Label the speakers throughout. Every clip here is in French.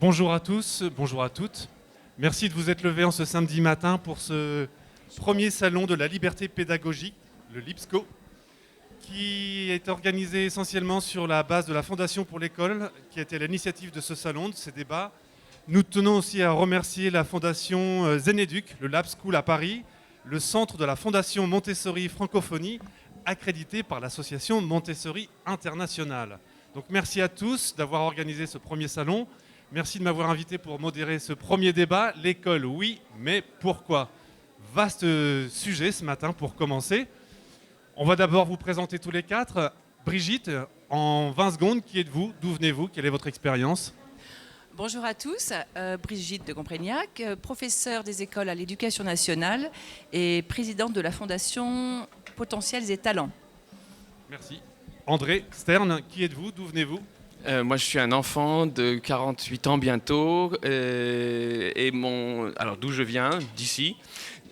Speaker 1: Bonjour à tous, bonjour à toutes. Merci de vous être levés en ce samedi matin pour ce premier salon de la liberté pédagogique, le LIPSCO, qui est organisé essentiellement sur la base de la Fondation pour l'école, qui a été à l'initiative de ce salon, de ces débats. Nous tenons aussi à remercier la Fondation Zeneduc, le Lab School à Paris, le centre de la Fondation Montessori Francophonie, accrédité par l'association Montessori Internationale. Donc merci à tous d'avoir organisé ce premier salon. Merci de m'avoir invité pour modérer ce premier débat. L'école, oui, mais pourquoi ? Vaste sujet ce matin pour commencer. On va d'abord vous présenter tous les quatre. Brigitte, en 20 secondes, qui êtes-vous ? D'où venez-vous ? Quelle est votre expérience ?
Speaker 2: Bonjour à tous, Brigitte de Comprégnac, professeure des écoles à l'éducation nationale et présidente de la Fondation Potentiels et Talents.
Speaker 1: Merci. André Stern, qui êtes-vous ? D'où venez-vous ?
Speaker 3: Moi, je suis un enfant de 48 ans bientôt. Alors, d'où je viens, d'ici.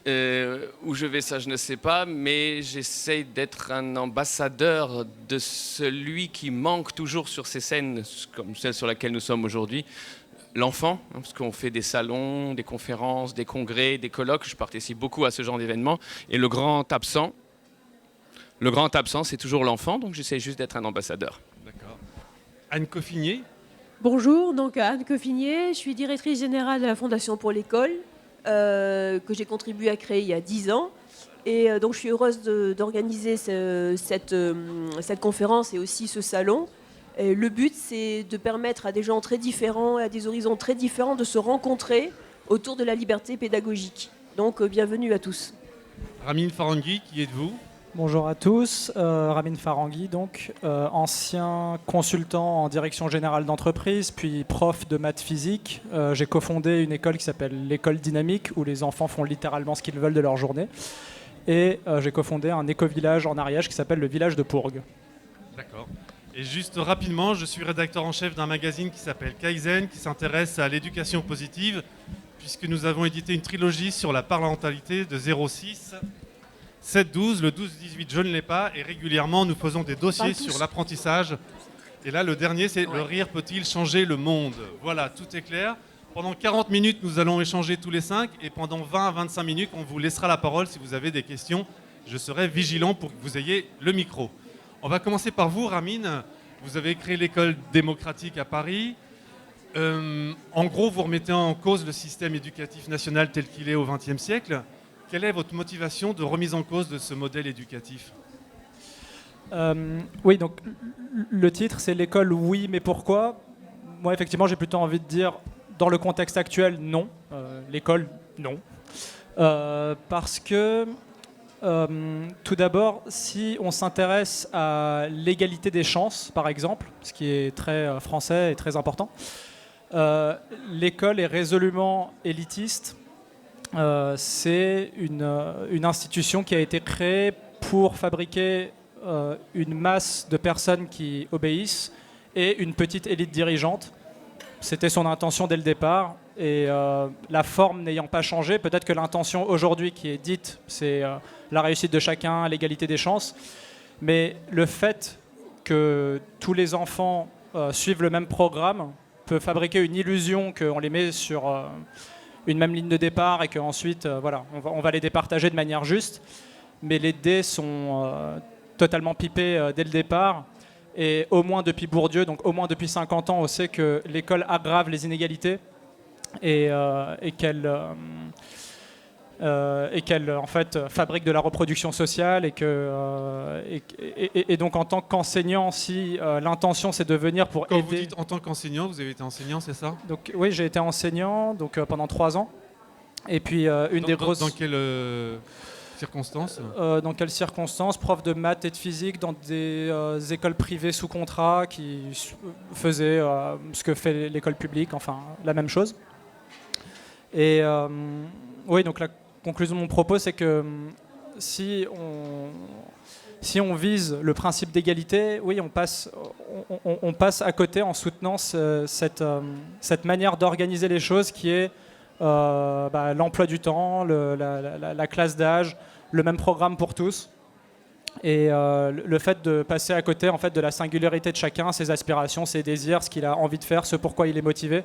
Speaker 3: Où je vais, ça, je ne sais pas. Mais j'essaye d'être un ambassadeur de celui qui manque toujours sur ces scènes, comme celle sur laquelle nous sommes aujourd'hui. L'enfant, parce qu'on fait des salons, des conférences, des congrès, des colloques. Je participe beaucoup à ce genre d'événements. Et le grand absent, c'est toujours l'enfant. Donc, j'essaie juste d'être un ambassadeur.
Speaker 1: D'accord. Anne Coffinier.
Speaker 4: Bonjour, donc Anne Coffinier, je suis directrice générale de la Fondation pour l'école, que j'ai contribué à créer il y a 10 ans. Et donc je suis heureuse d'organiser cette conférence et aussi ce salon. Et le but, c'est de permettre à des gens très différents et à des horizons très différents de se rencontrer autour de la liberté pédagogique. Donc bienvenue à tous.
Speaker 1: Ramin Farangui, qui êtes-vous ?
Speaker 5: Bonjour à tous, Ramin Farangui, donc ancien consultant en direction générale d'entreprise, puis prof de maths physique. J'ai cofondé une école qui s'appelle l'école dynamique, où les enfants font littéralement ce qu'ils veulent de leur journée. Et j'ai cofondé un éco-village en Ariège qui s'appelle le village de Pourgues.
Speaker 1: D'accord. Et juste rapidement, je suis rédacteur en chef d'un magazine qui s'appelle Kaizen, qui s'intéresse à l'éducation positive, puisque nous avons édité une trilogie sur la parentalité de 0,6... 7-12, le 12-18, je ne l'ai pas, et régulièrement nous faisons des dossiers sur l'apprentissage. Et là, le dernier, c'est Le rire peut-il changer le monde ? Voilà, tout est clair. Pendant 40 minutes, nous allons échanger tous les 5, et pendant 20 à 25 minutes, on vous laissera la parole si vous avez des questions. Je serai vigilant pour que vous ayez le micro. On va commencer par vous, Ramin. Vous avez créé l'école démocratique à Paris. En gros, vous remettez en cause le système éducatif national tel qu'il est au XXe siècle. Quelle est votre motivation de remise en cause de ce modèle éducatif ?
Speaker 5: Oui, donc le titre, c'est l'école, oui, mais pourquoi ? Moi, effectivement, j'ai plutôt envie de dire, dans le contexte actuel, non. L'école, non. Parce que, tout d'abord, si on s'intéresse à l'égalité des chances, par exemple, ce qui est très français et très important, l'école est résolument élitiste. C'est une institution qui a été créée pour fabriquer une masse de personnes qui obéissent et une petite élite dirigeante. C'était son intention dès le départ. Et la forme n'ayant pas changé, peut-être que l'intention aujourd'hui qui est dite, c'est la réussite de chacun, l'égalité des chances. Mais le fait que tous les enfants suivent le même programme peut fabriquer une illusion qu'on les met sur une même ligne de départ et qu'ensuite, on va les départager de manière juste. Mais les dés sont totalement pipés dès le départ. Et au moins depuis Bourdieu, donc au moins depuis 50 ans, on sait que l'école aggrave les inégalités et qu'elle en fait fabrique de la reproduction sociale et donc en tant qu'enseignant, si l'intention c'est de venir pour
Speaker 1: Quand
Speaker 5: aider.
Speaker 1: vous dites en tant qu'enseignant, vous avez été enseignant, c'est ça ?
Speaker 5: Donc oui, j'ai été enseignant pendant 3 ans. Et puis
Speaker 1: Dans quelles circonstances ?
Speaker 5: Dans quelles circonstances ? Prof de maths et de physique dans des écoles privées sous contrat qui faisaient ce que fait l'école publique, enfin la même chose. Et oui, donc la conclusion de mon propos, c'est que si on vise le principe d'égalité, oui, on passe à côté en soutenant cette manière d'organiser les choses qui est l'emploi du temps, la classe d'âge, le même programme pour tous. Et le fait de passer à côté en fait, de la singularité de chacun, ses aspirations, ses désirs, ce qu'il a envie de faire, ce pourquoi il est motivé.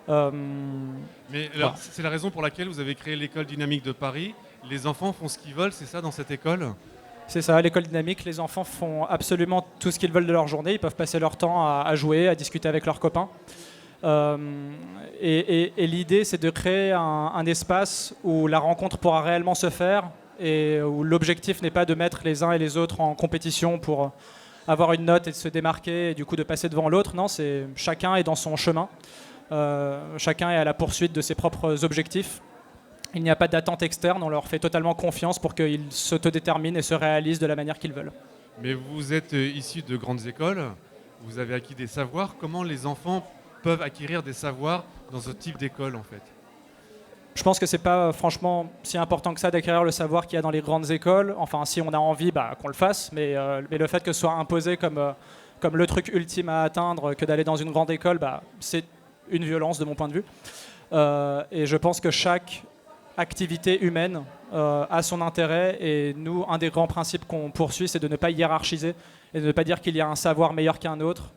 Speaker 1: Mais alors, c'est la raison pour laquelle vous avez créé l'école dynamique de Paris. Les enfants font ce qu'ils veulent, c'est ça, dans cette école?
Speaker 5: C'est ça, l'école dynamique, les enfants font absolument tout ce qu'ils veulent de leur journée. Ils peuvent passer leur temps à jouer, à discuter avec leurs copains. Et l'idée, c'est de créer un espace où la rencontre pourra réellement se faire et où l'objectif n'est pas de mettre les uns et les autres en compétition pour avoir une note et de se démarquer et du coup de passer devant l'autre. Non, c'est chacun est dans son chemin. Chacun est à la poursuite de ses propres objectifs. Il n'y a pas d'attente externe, on leur fait totalement confiance pour qu'ils s'autodéterminent et se réalisent de la manière qu'ils veulent.
Speaker 1: Mais vous êtes issu de grandes écoles, vous avez acquis des savoirs. Comment les enfants peuvent acquérir des savoirs dans ce type d'école, en fait?
Speaker 5: Je pense que c'est pas franchement si important que ça d'acquérir le savoir qu'il y a dans les grandes écoles. Enfin, si on a envie, qu'on le fasse, mais le fait que ce soit imposé comme le truc ultime à atteindre, que d'aller dans une grande école, c'est une violence de mon point de vue. Et je pense que chaque activité humaine a son intérêt, et nous, un des grands principes qu'on poursuit, c'est de ne pas hiérarchiser et de ne pas dire qu'il y a un savoir meilleur qu'un autre.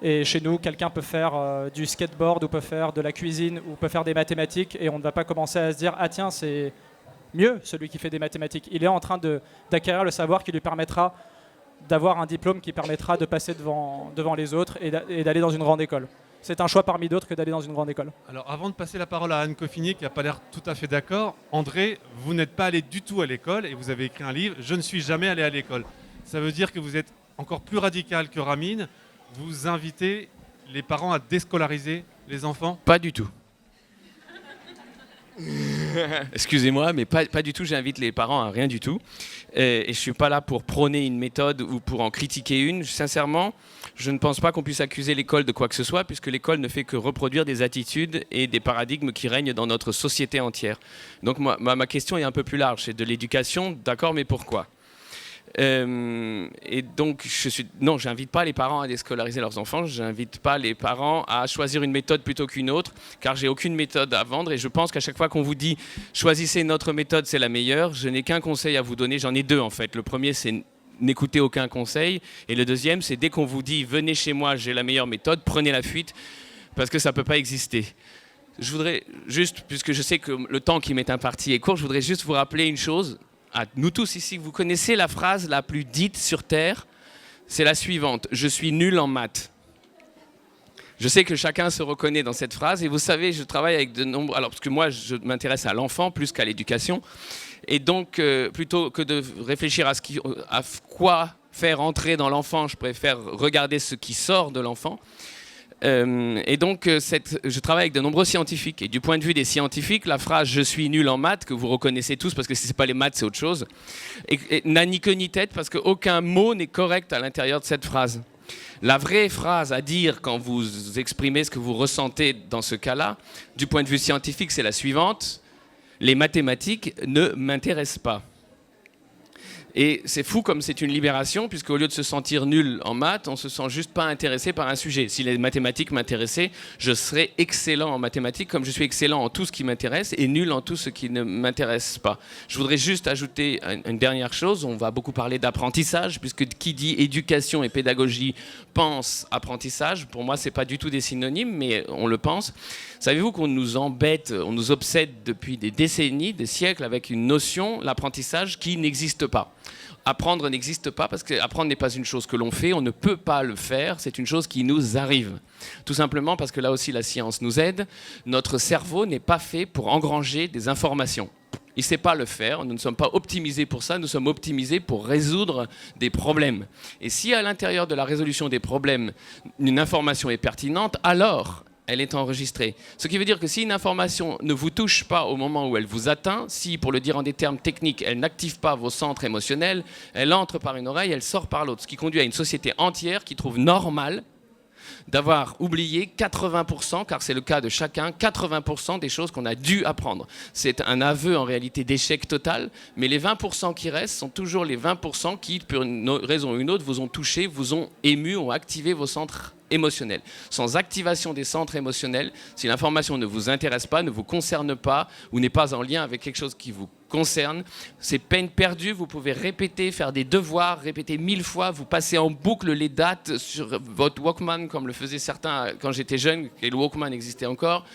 Speaker 5: Et chez nous, quelqu'un peut faire du skateboard ou peut faire de la cuisine ou peut faire des mathématiques, et on ne va pas commencer à se dire « Ah tiens, c'est mieux celui qui fait des mathématiques ». Il est en train d'acquérir le savoir qui lui permettra d'avoir un diplôme qui permettra de passer devant les autres et d'aller dans une grande école. C'est un choix parmi d'autres que d'aller dans une grande école.
Speaker 1: Alors, avant de passer la parole à Anne Coffinier, qui n'a pas l'air tout à fait d'accord, André, vous n'êtes pas allé du tout à l'école et vous avez écrit un livre « Je ne suis jamais allé à l'école ». Ça veut dire que vous êtes encore plus radical que Ramine. Vous invitez les parents à déscolariser les enfants?
Speaker 3: Pas du tout. Excusez-moi, mais pas du tout, j'invite les parents à rien du tout. Et je ne suis pas là pour prôner une méthode ou pour en critiquer une. Sincèrement, je ne pense pas qu'on puisse accuser l'école de quoi que ce soit, puisque l'école ne fait que reproduire des attitudes et des paradigmes qui règnent dans notre société entière. Donc ma question est un peu plus large, c'est de l'éducation, d'accord, mais pourquoi ? Et donc, non, j'invite pas les parents à déscolariser leurs enfants, j'invite pas les parents à choisir une méthode plutôt qu'une autre, car j'ai aucune méthode à vendre, et je pense qu'à chaque fois qu'on vous dit choisissez notre méthode, c'est la meilleure, je n'ai qu'un conseil à vous donner, j'en ai deux en fait. Le premier, c'est n'écoutez aucun conseil, et le deuxième, c'est dès qu'on vous dit venez chez moi, j'ai la meilleure méthode, prenez la fuite, parce que ça peut pas exister. Je voudrais juste, puisque je sais que le temps qui m'est imparti est court, je voudrais juste vous rappeler une chose. À nous tous ici, vous connaissez la phrase la plus dite sur Terre, c'est la suivante: je suis nul en maths. Je sais que chacun se reconnaît dans cette phrase, et vous savez, je travaille avec de nombreux... Alors, parce que moi, je m'intéresse à l'enfant plus qu'à l'éducation, et donc, plutôt que de réfléchir à quoi faire entrer dans l'enfant, je préfère regarder ce qui sort de l'enfant. Et donc, je travaille avec de nombreux scientifiques. Et du point de vue des scientifiques, la phrase « je suis nul en maths », que vous reconnaissez tous, parce que si ce n'est pas les maths, c'est autre chose, n'a ni queue ni tête, parce qu'aucun mot n'est correct à l'intérieur de cette phrase. La vraie phrase à dire quand vous exprimez ce que vous ressentez dans ce cas-là, du point de vue scientifique, c'est la suivante: les mathématiques ne m'intéressent pas. Et c'est fou comme c'est une libération, puisqu'au lieu de se sentir nul en maths, on se sent juste pas intéressé par un sujet. Si les mathématiques m'intéressaient, je serais excellent en mathématiques, comme je suis excellent en tout ce qui m'intéresse et nul en tout ce qui ne m'intéresse pas. Je voudrais juste ajouter une dernière chose. On va beaucoup parler d'apprentissage, puisque qui dit éducation et pédagogie pense apprentissage. Pour moi, c'est pas du tout des synonymes, mais on le pense. Savez-vous qu'on nous embête, on nous obsède depuis des décennies, des siècles, avec une notion, l'apprentissage, qui n'existe pas. Apprendre n'existe pas, parce qu'apprendre n'est pas une chose que l'on fait, on ne peut pas le faire, c'est une chose qui nous arrive. Tout simplement parce que là aussi la science nous aide, notre cerveau n'est pas fait pour engranger des informations. Il ne sait pas le faire, nous ne sommes pas optimisés pour ça, nous sommes optimisés pour résoudre des problèmes. Et si à l'intérieur de la résolution des problèmes, une information est pertinente, alors elle est enregistrée. Ce qui veut dire que si une information ne vous touche pas au moment où elle vous atteint, si, pour le dire en des termes techniques, elle n'active pas vos centres émotionnels, elle entre par une oreille, elle sort par l'autre. Ce qui conduit à une société entière qui trouve normal d'avoir oublié 80%, car c'est le cas de chacun, 80% des choses qu'on a dû apprendre. C'est un aveu en réalité d'échec total, mais les 20% qui restent sont toujours les 20% qui, pour une raison ou une autre, vous ont touché, vous ont ému, ont activé vos centres émotionnels. Sans activation des centres émotionnels, si l'information ne vous intéresse pas, ne vous concerne pas ou n'est pas en lien avec quelque chose qui vous concerne, c'est peine perdue. Vous pouvez répéter, faire des devoirs, répéter 1000 fois, vous passez en boucle les dates sur votre Walkman comme le faisaient certains quand j'étais jeune et le Walkman existait encore.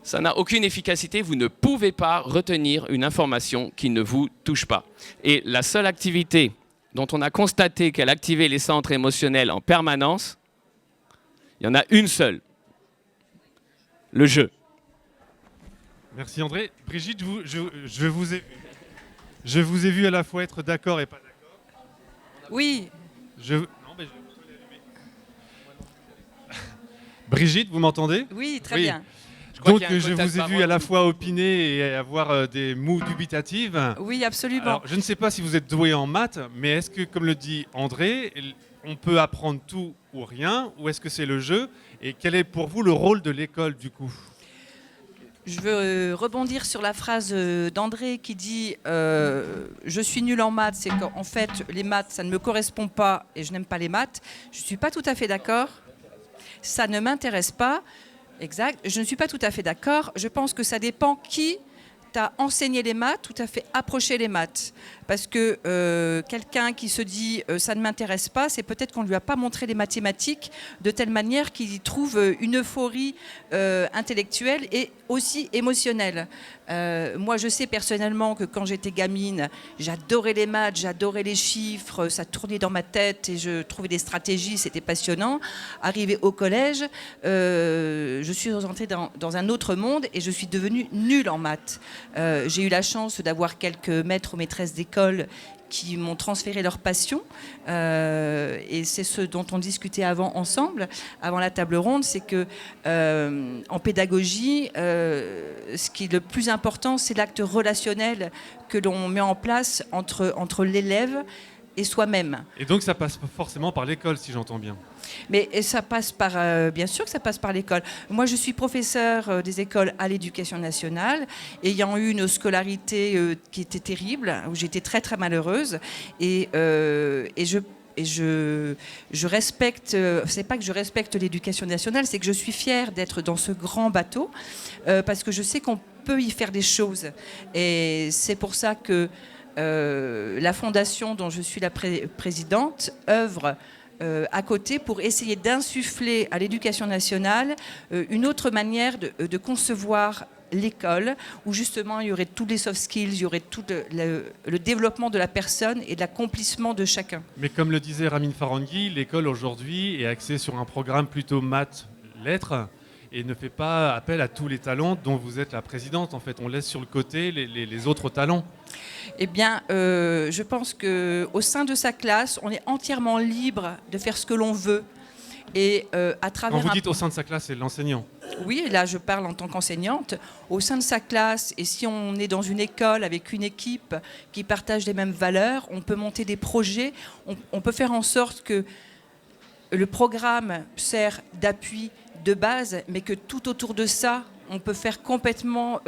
Speaker 3: Ça n'a aucune efficacité, vous ne pouvez pas retenir une information qui ne vous touche pas. Et la seule activité dont on a constaté qu'elle activait les centres émotionnels en permanence, il y en a une seule, le jeu.
Speaker 1: Merci André. Brigitte, je vous ai vu à la fois être d'accord et pas d'accord.
Speaker 2: Oui,
Speaker 1: Brigitte, vous m'entendez?
Speaker 2: oui, très
Speaker 1: Oui.
Speaker 2: bien.
Speaker 1: Donc
Speaker 3: qu'il y a un
Speaker 1: je
Speaker 3: quota de
Speaker 1: vous ai vu
Speaker 3: parole.
Speaker 1: à la fois opiner et avoir des mots dubitatifs.
Speaker 2: Oui, absolument.
Speaker 1: Alors, je ne sais pas si vous êtes doué en maths, mais est-ce que, comme le dit André, on peut apprendre tout ou rien, ou est-ce que c'est le jeu? Et quel est pour vous le rôle de l'école du coup?
Speaker 2: Je veux rebondir sur la phrase d'André qui dit je suis nul en maths, c'est qu'en fait les maths ça ne me correspond pas et je n'aime pas les maths. Je ne suis pas tout à fait d'accord. Ça ne m'intéresse pas. Exact. Je ne suis pas tout à fait d'accord. Je pense que ça dépend qui t'a enseigné les maths, tout à fait approché les maths. Parce que quelqu'un qui se dit ça ne m'intéresse pas, c'est peut-être qu'on ne lui a pas montré les mathématiques de telle manière qu'il y trouve une euphorie intellectuelle et aussi émotionnelle. Moi, je sais personnellement que quand j'étais gamine, j'adorais les maths, j'adorais les chiffres, ça tournait dans ma tête et je trouvais des stratégies, c'était passionnant. Arrivé au collège, je suis rentrée dans un autre monde et je suis devenue nulle en maths. J'ai eu la chance d'avoir quelques maîtres ou maîtresses d'école qui m'ont transféré leur passion et c'est ce dont on discutait avant la table ronde, c'est que en pédagogie, ce qui est le plus important, c'est l'acte relationnel que l'on met en place entre l'élève et soi-même.
Speaker 1: Et donc ça passe forcément par l'école, si j'entends bien.
Speaker 2: Mais ça passe par, bien sûr que ça passe par l'école. Moi, je suis professeure des écoles à l'Éducation nationale, ayant eu une scolarité qui était terrible, où j'étais très très malheureuse, et je respecte, c'est pas que je respecte l'Éducation nationale, c'est que je suis fière d'être dans ce grand bateau, parce que je sais qu'on peut y faire des choses. Et c'est pour ça que la fondation dont je suis la présidente œuvre à côté pour essayer d'insuffler à l'Éducation nationale une autre manière de concevoir l'école, où justement il y aurait tous les soft skills, il y aurait tout le développement de la personne et de l'accomplissement de chacun.
Speaker 1: Mais comme le disait Ramin Farangui, l'école aujourd'hui est axée sur un programme plutôt maths-lettres et ne fait pas appel à tous les talents dont vous êtes la présidente. En fait, on laisse sur le côté les autres talents.
Speaker 2: Eh bien, je pense qu'au sein de sa classe, on est entièrement libre de faire ce que l'on veut. Et à travers
Speaker 1: Quand vous dites au sein de sa classe, c'est l'enseignant.
Speaker 2: Oui, là je parle en tant qu'enseignante. Au sein de sa classe, et si on est dans une école avec une équipe qui partage les mêmes valeurs, on peut monter des projets, on peut faire en sorte que le programme sert d'appui de base, mais que tout autour de ça, on peut faire complètement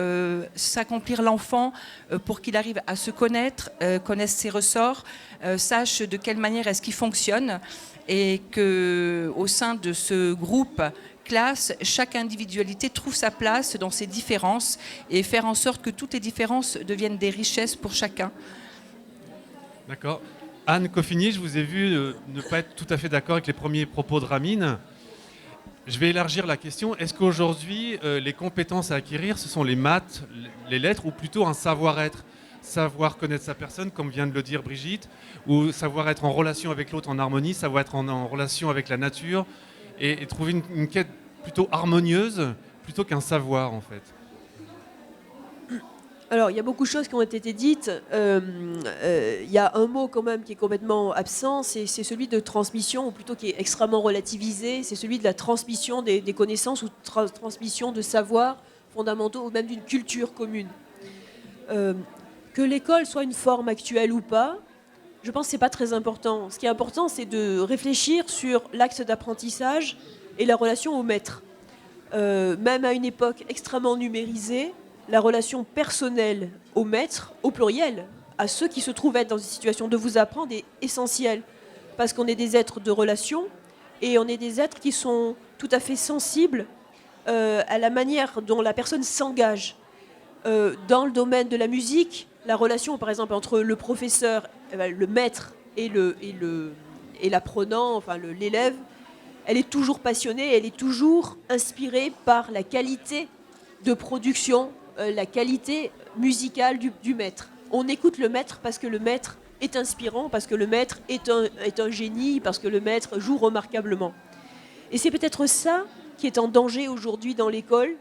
Speaker 2: s'accomplir l'enfant pour qu'il arrive à se connaître, connaisse ses ressorts, sache de quelle manière est-ce qu'il fonctionne, et qu'au sein de ce groupe classe, chaque individualité trouve sa place dans ses différences et faire en sorte que toutes les différences deviennent des richesses pour chacun.
Speaker 1: D'accord. Anne Coffinier, je vous ai vu ne pas être tout à fait d'accord avec les premiers propos de Ramin. Je vais élargir la question. Est-ce qu'aujourd'hui, les compétences à acquérir, ce sont les maths, les lettres, ou plutôt un savoir-être? Savoir connaître sa personne, comme vient de le dire Brigitte, ou savoir être en relation avec l'autre en harmonie, savoir être en relation avec la nature, et trouver une quête plutôt harmonieuse, plutôt qu'un savoir, en fait.
Speaker 4: Alors, il y a beaucoup de choses qui ont été dites. Il y a un mot quand même qui est complètement absent, c'est celui de transmission, ou plutôt qui est extrêmement relativisé, c'est celui de la transmission des connaissances ou transmission de savoirs fondamentaux ou même d'une culture commune. Que l'école soit une forme actuelle ou pas, je pense que ce n'est pas très important. Ce qui est important, c'est de réfléchir sur l'acte d'apprentissage et la relation au maître. Même à une époque extrêmement numérisée, la relation personnelle au maître, au pluriel, à ceux qui se trouvent être dans une situation de vous apprendre est essentielle. Parce qu'on est des êtres de relation et on est des êtres qui sont tout à fait sensibles à la manière dont la personne s'engage. Dans le domaine de la musique, la relation par exemple entre le professeur, le maître et l'apprenant, enfin l'élève, elle est toujours passionnée, elle est toujours inspirée par la qualité de production, la qualité musicale du maître. On écoute le maître parce que le maître est inspirant, parce que le maître est un génie, parce que le maître joue remarquablement. Et c'est peut-être ça qui est en danger aujourd'hui dans l'école,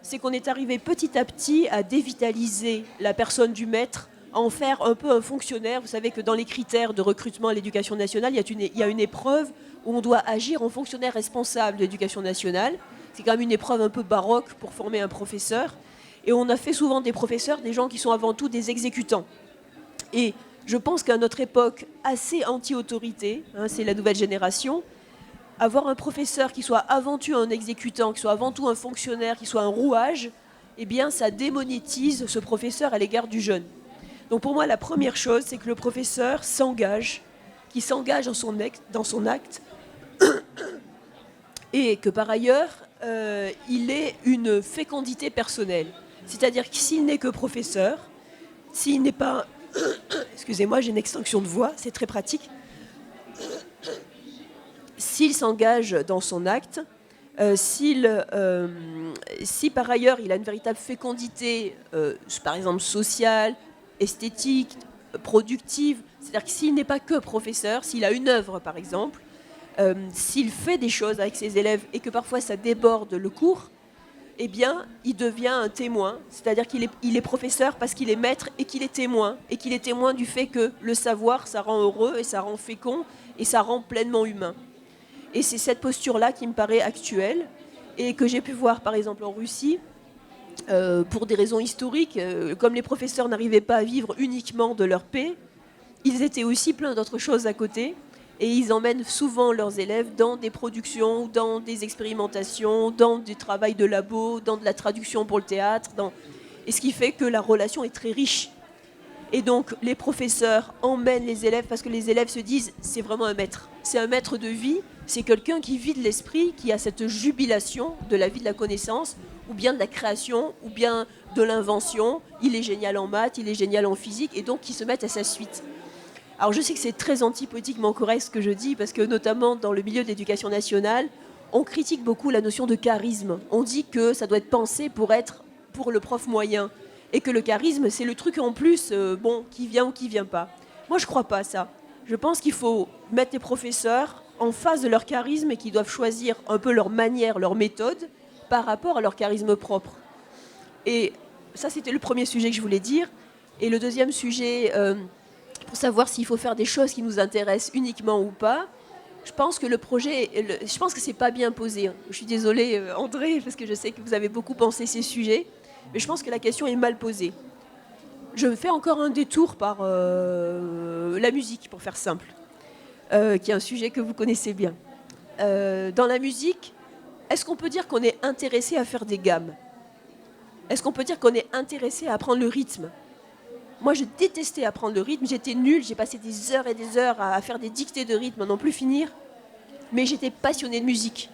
Speaker 4: c'est qu'on est arrivé petit à petit à dévitaliser la personne du maître, à en faire un peu un fonctionnaire. Vous savez que dans les critères de recrutement à l'éducation nationale, il y a une épreuve où on doit agir en fonctionnaire responsable de l'éducation nationale. C'est quand même une épreuve un peu baroque pour former un professeur. Et on a fait souvent des professeurs, des gens qui sont avant tout des exécutants. Et je pense qu'à notre époque assez anti-autorité, c'est la nouvelle génération, avoir un professeur qui soit avant tout un exécutant, qui soit avant tout un fonctionnaire, qui soit un rouage, eh bien ça démonétise ce professeur à l'égard du jeune. Donc pour moi, la première chose, c'est que le professeur s'engage, qu'il s'engage dans son acte, et que par ailleurs, il ait une fécondité personnelle. C'est-à-dire que s'il n'est que professeur, s'il n'est pas... Excusez-moi, j'ai une extinction de voix, c'est très pratique. S'il s'engage dans son acte, si par ailleurs il a une véritable fécondité, par exemple sociale, esthétique, productive, c'est-à-dire que s'il n'est pas que professeur, s'il a une œuvre par exemple, s'il fait des choses avec ses élèves et que parfois ça déborde le cours, eh bien, il devient un témoin, c'est-à-dire qu'il est professeur parce qu'il est maître et qu'il est témoin du fait que le savoir, ça rend heureux et ça rend fécond et ça rend pleinement humain. Et c'est cette posture-là qui me paraît actuelle et que j'ai pu voir par exemple en Russie, pour des raisons historiques, comme les professeurs n'arrivaient pas à vivre uniquement de leur paix, ils étaient aussi plein d'autres choses à côté. Et ils emmènent souvent leurs élèves dans des productions, dans des expérimentations, dans du travail de labo, dans de la traduction pour le théâtre. Et ce qui fait que la relation est très riche. Et donc les professeurs emmènent les élèves parce que les élèves se disent c'est vraiment un maître. C'est un maître de vie, c'est quelqu'un qui vit de l'esprit, qui a cette jubilation de la vie de la connaissance, ou bien de la création, ou bien de l'invention. Il est génial en maths, il est génial en physique, et donc qui se mettent à sa suite. Alors je sais que c'est très antipolitiquement correct ce que je dis, parce que notamment dans le milieu de l'éducation nationale, on critique beaucoup la notion de charisme. On dit que ça doit être pensé pour le prof moyen, et que le charisme, c'est le truc en plus, qui vient ou qui vient pas. Moi, je crois pas à ça. Je pense qu'il faut mettre les professeurs en face de leur charisme et qu'ils doivent choisir un peu leur manière, leur méthode, par rapport à leur charisme propre. Et ça, c'était le premier sujet que je voulais dire. Et le deuxième sujet... pour savoir s'il faut faire des choses qui nous intéressent uniquement ou pas, je pense que c'est pas bien posé. Je suis désolée, André, parce que je sais que vous avez beaucoup pensé ces sujets, mais je pense que la question est mal posée. Je fais encore un détour par la musique, pour faire simple, qui est un sujet que vous connaissez bien. Dans la musique, est-ce qu'on peut dire qu'on est intéressé à faire des gammes ? Est-ce qu'on peut dire qu'on est intéressé à apprendre le rythme ? Moi, je détestais apprendre le rythme, j'étais nulle, j'ai passé des heures et des heures à faire des dictées de rythme, à n'en plus finir. Mais j'étais passionnée de musique.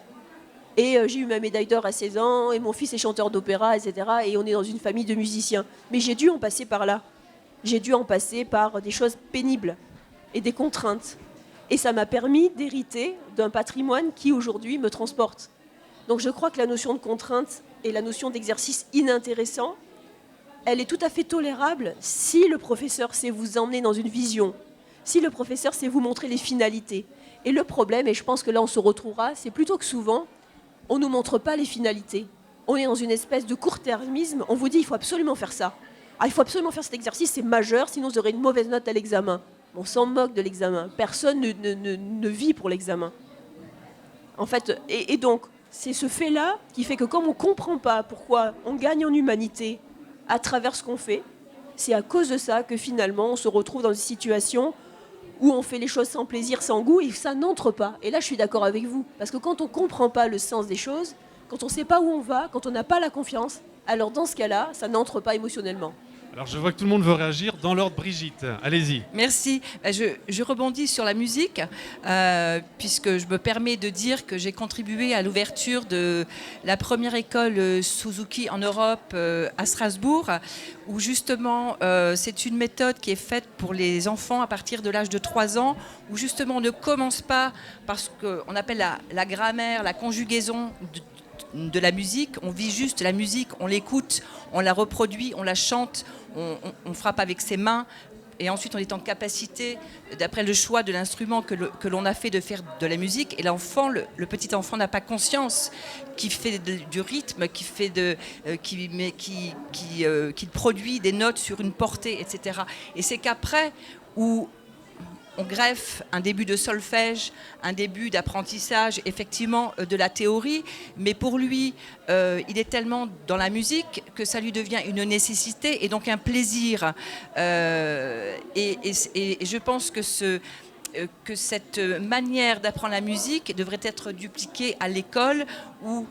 Speaker 4: Et j'ai eu ma médaille d'or à 16 ans, et mon fils est chanteur d'opéra, etc. Et on est dans une famille de musiciens. Mais j'ai dû en passer par là. J'ai dû en passer par des choses pénibles et des contraintes. Et ça m'a permis d'hériter d'un patrimoine qui, aujourd'hui, me transporte. Donc je crois que la notion de contrainte et la notion d'exercice inintéressant, elle est tout à fait tolérable si le professeur sait vous emmener dans une vision, si le professeur sait vous montrer les finalités. Et le problème, et je pense que là on se retrouvera, c'est plutôt que souvent, on ne nous montre pas les finalités. On est dans une espèce de court-termisme, on vous dit il faut absolument faire ça. Ah, il faut absolument faire cet exercice, c'est majeur, sinon vous aurez une mauvaise note à l'examen. On s'en moque de l'examen, personne ne vit pour l'examen. En fait, et donc, c'est ce fait-là qui fait que comme on ne comprend pas pourquoi on gagne en humanité, à travers ce qu'on fait, c'est à cause de ça que finalement on se retrouve dans une situation où on fait les choses sans plaisir, sans goût, et ça n'entre pas. Et là je suis d'accord avec vous, parce que quand on ne comprend pas le sens des choses, quand on ne sait pas où on va, quand on n'a pas la confiance, alors dans ce cas-là, ça n'entre pas émotionnellement.
Speaker 1: Alors je vois que tout le monde veut réagir. Dans l'ordre, Brigitte, allez-y.
Speaker 2: Merci. Je rebondis sur la musique, puisque je me permets de dire que j'ai contribué à l'ouverture de la première école Suzuki en Europe à Strasbourg, où justement c'est une méthode qui est faite pour les enfants à partir de l'âge de 3 ans, où justement on ne commence pas par ce qu'on appelle la grammaire, la conjugaison de la musique. On vit juste la musique, on l'écoute, on la reproduit, on la chante, on frappe avec ses mains, et ensuite on est en capacité, d'après le choix de l'instrument que l'on a fait, de faire de la musique. Et l'enfant, le petit enfant n'a pas conscience qu'il fait du rythme, qu'il produit des notes sur une portée, etc. Et c'est qu'après, où on greffe un début de solfège, un début d'apprentissage, effectivement, de la théorie, mais pour lui, il est tellement dans la musique que ça lui devient une nécessité et donc un plaisir. Et je pense que cette manière d'apprendre la musique devrait être dupliquée à l'école, où